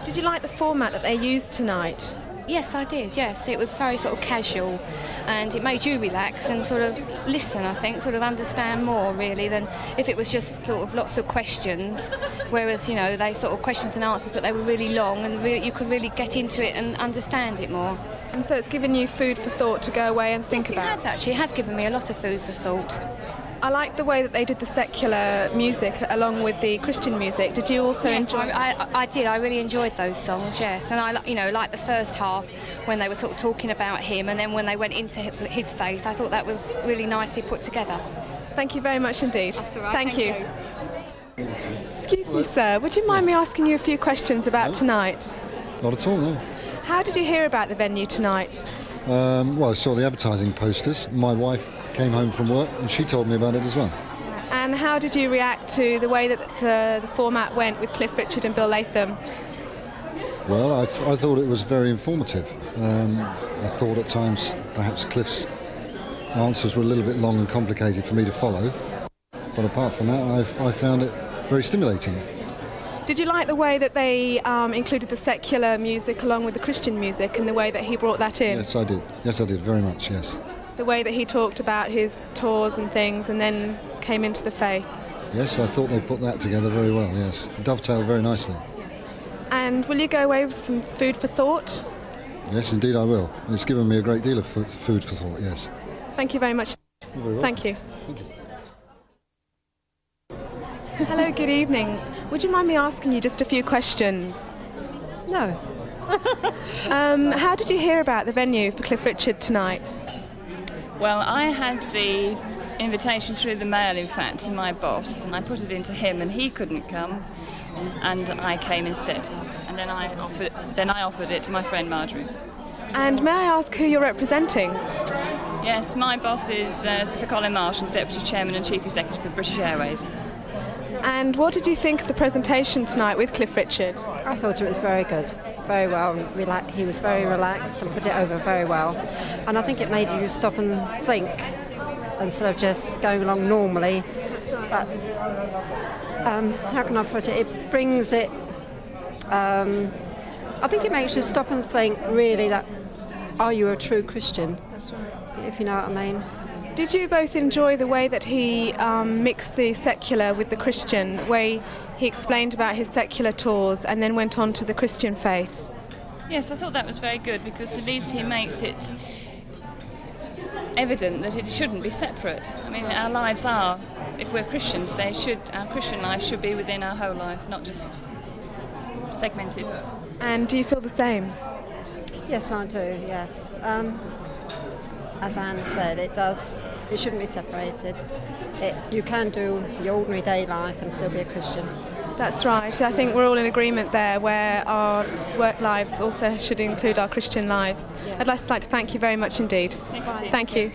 Did you like the format that they used tonight? Yes, I did, yes. It was very sort of casual, and it made you relax and sort of listen, I think, sort of understand more, really, than if it was just sort of lots of questions, whereas, you know, they sort of questions and answers, but they were really long, and you could really get into it and understand it more. And so it's given you food for thought to go away and think about? It has, actually. It has given me a lot of food for thought. I like the way that they did the secular music along with the Christian music. Did you also enjoy it? I did. I really enjoyed those songs, yes. And I, you know, like the first half when they were sort of talking about him, and then when they went into his faith, I thought that was really nicely put together. Thank you very much indeed. That's all right. Thank you. Excuse me, sir. Would you mind me asking you a few questions about tonight? Not at all, no. How did you hear about the venue tonight? Well, I saw the advertising posters. My wife came home from work and she told me about it as well. And how did you react to the way that the format went with Cliff Richard and Bill Latham? Well, I thought it was very informative. I thought at times perhaps Cliff's answers were a little bit long and complicated for me to follow. But apart from that, I found it very stimulating. Did you like the way that they included the secular music along with the Christian music and the way that he brought that in? Yes, I did. Yes, I did, very much, yes. The way that he talked about his tours and things and then came into the faith? Yes, I thought they put that together very well, yes. It dovetailed very nicely. And will you go away with some food for thought? Yes, indeed I will. It's given me a great deal of food for thought, yes. Thank you very much. You're very welcome. Thank you. Thank you. Hello, good evening. Would you mind me asking you just a few questions? No. How did you hear about the venue for Cliff Richard tonight? Well, I had the invitation through the mail, in fact, to my boss, and I put it into him, and he couldn't come, and I came instead. And then I offered it to my friend Marjorie. And may I ask who you're representing? Yes, my boss is Sir Colin Marshall, Deputy Chairman and Chief Executive of British Airways. And what did you think of the presentation tonight with Cliff Richard? I thought it was very good, very well. He was very relaxed and put it over very well. And I think it made you stop and think instead of just going along normally. But, how can I put it? It brings it. I think it makes you stop and think really that, are you a true Christian? That's right. If you know what I mean. Did you both enjoy the way that he mixed the secular with the Christian, the way he explained about his secular tours and then went on to the Christian faith? Yes, I thought that was very good because at least he makes it evident that it shouldn't be separate. I mean, our lives are, if we're Christians, our Christian life should be within our whole life, not just segmented. And do you feel the same? Yes, I do, yes. As Anne said, it shouldn't be separated. You can do your ordinary day life and still be a Christian. That's right. I think we're all in agreement there, where our work lives also should include our Christian lives. Yes. I'd like to thank you very much indeed. Thank you.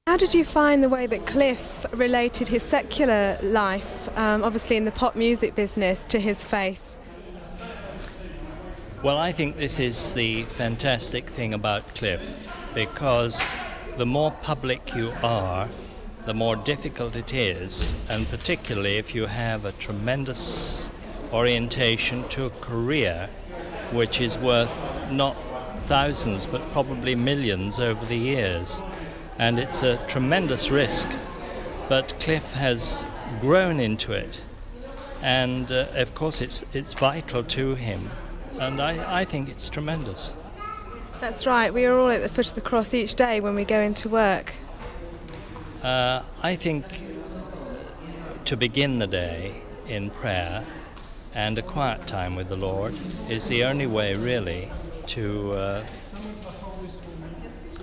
How did you find the way that Cliff related his secular life, obviously in the pop music business, to his faith? Well, I think this is the fantastic thing about Cliff, because the more public you are, the more difficult it is, and particularly if you have a tremendous orientation to a career which is worth not thousands but probably millions over the years. And it's a tremendous risk but Cliff has grown into it, and of course it's vital to him, and I think it's tremendous. That's right, we are all at the foot of the cross each day when we go into work. I think to begin the day in prayer and a quiet time with the Lord is the only way really to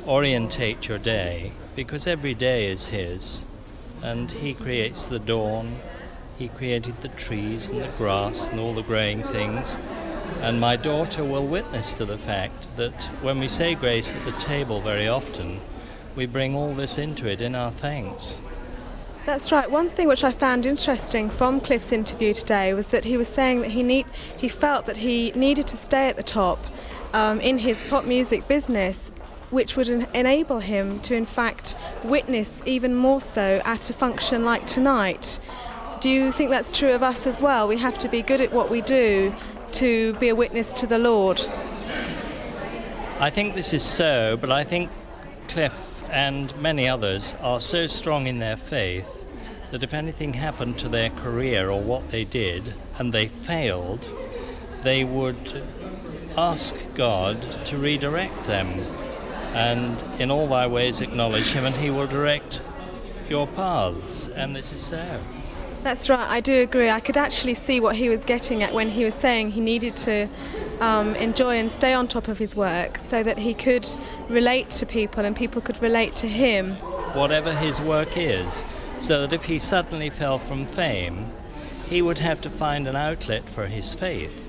orientate your day, because every day is His, and He creates the dawn, He created the trees and the grass and all the growing things, and my daughter will witness to the fact that when we say grace at the table very often, we bring all this into it in our thanks. That's right. One thing which I found interesting from Cliff's interview today was that he was saying that he felt that he needed to stay at the top in his pop music business, which would enable him to in fact witness even more so at a function like tonight. Do you think that's true of us as well? We have to be good at what we do to be a witness to the Lord. I think this is so, but I think Cliff and many others are so strong in their faith that if anything happened to their career or what they did and they failed, they would ask God to redirect them, and in all thy ways acknowledge Him and He will direct your paths, and this is so. That's right, I do agree. I could actually see what he was getting at when he was saying he needed to enjoy and stay on top of his work so that he could relate to people and people could relate to him. Whatever his work is, so that if he suddenly fell from fame, he would have to find an outlet for his faith.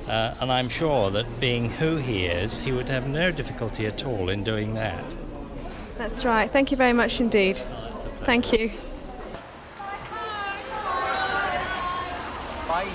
And I'm sure that being who he is, he would have no difficulty at all in doing that. That's right. Thank you very much indeed. Thank you. Bye.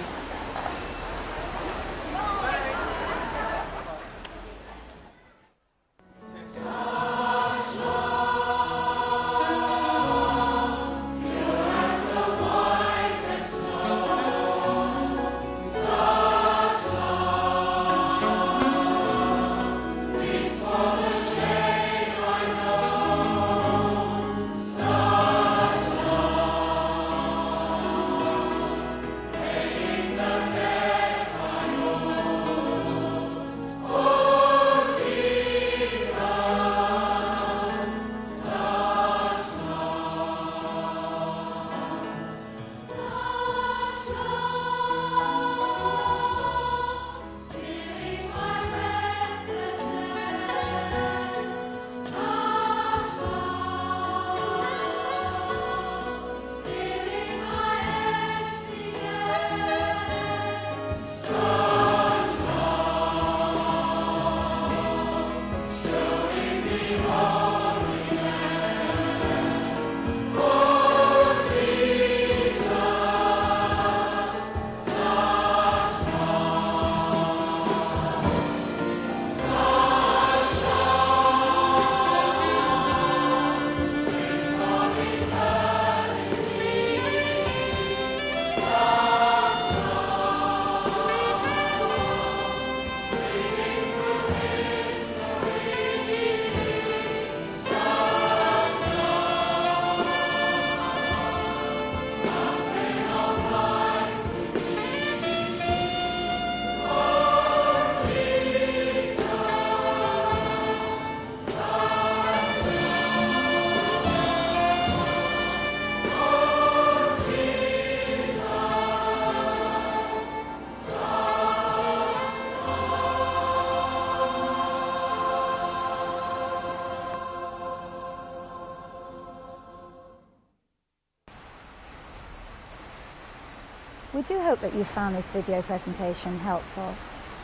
We do hope that you found this video presentation helpful,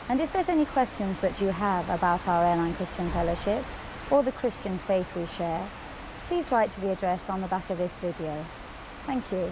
and if there's any questions that you have about our Airline Christian Fellowship or the Christian faith we share, please write to the address on the back of this video. Thank you.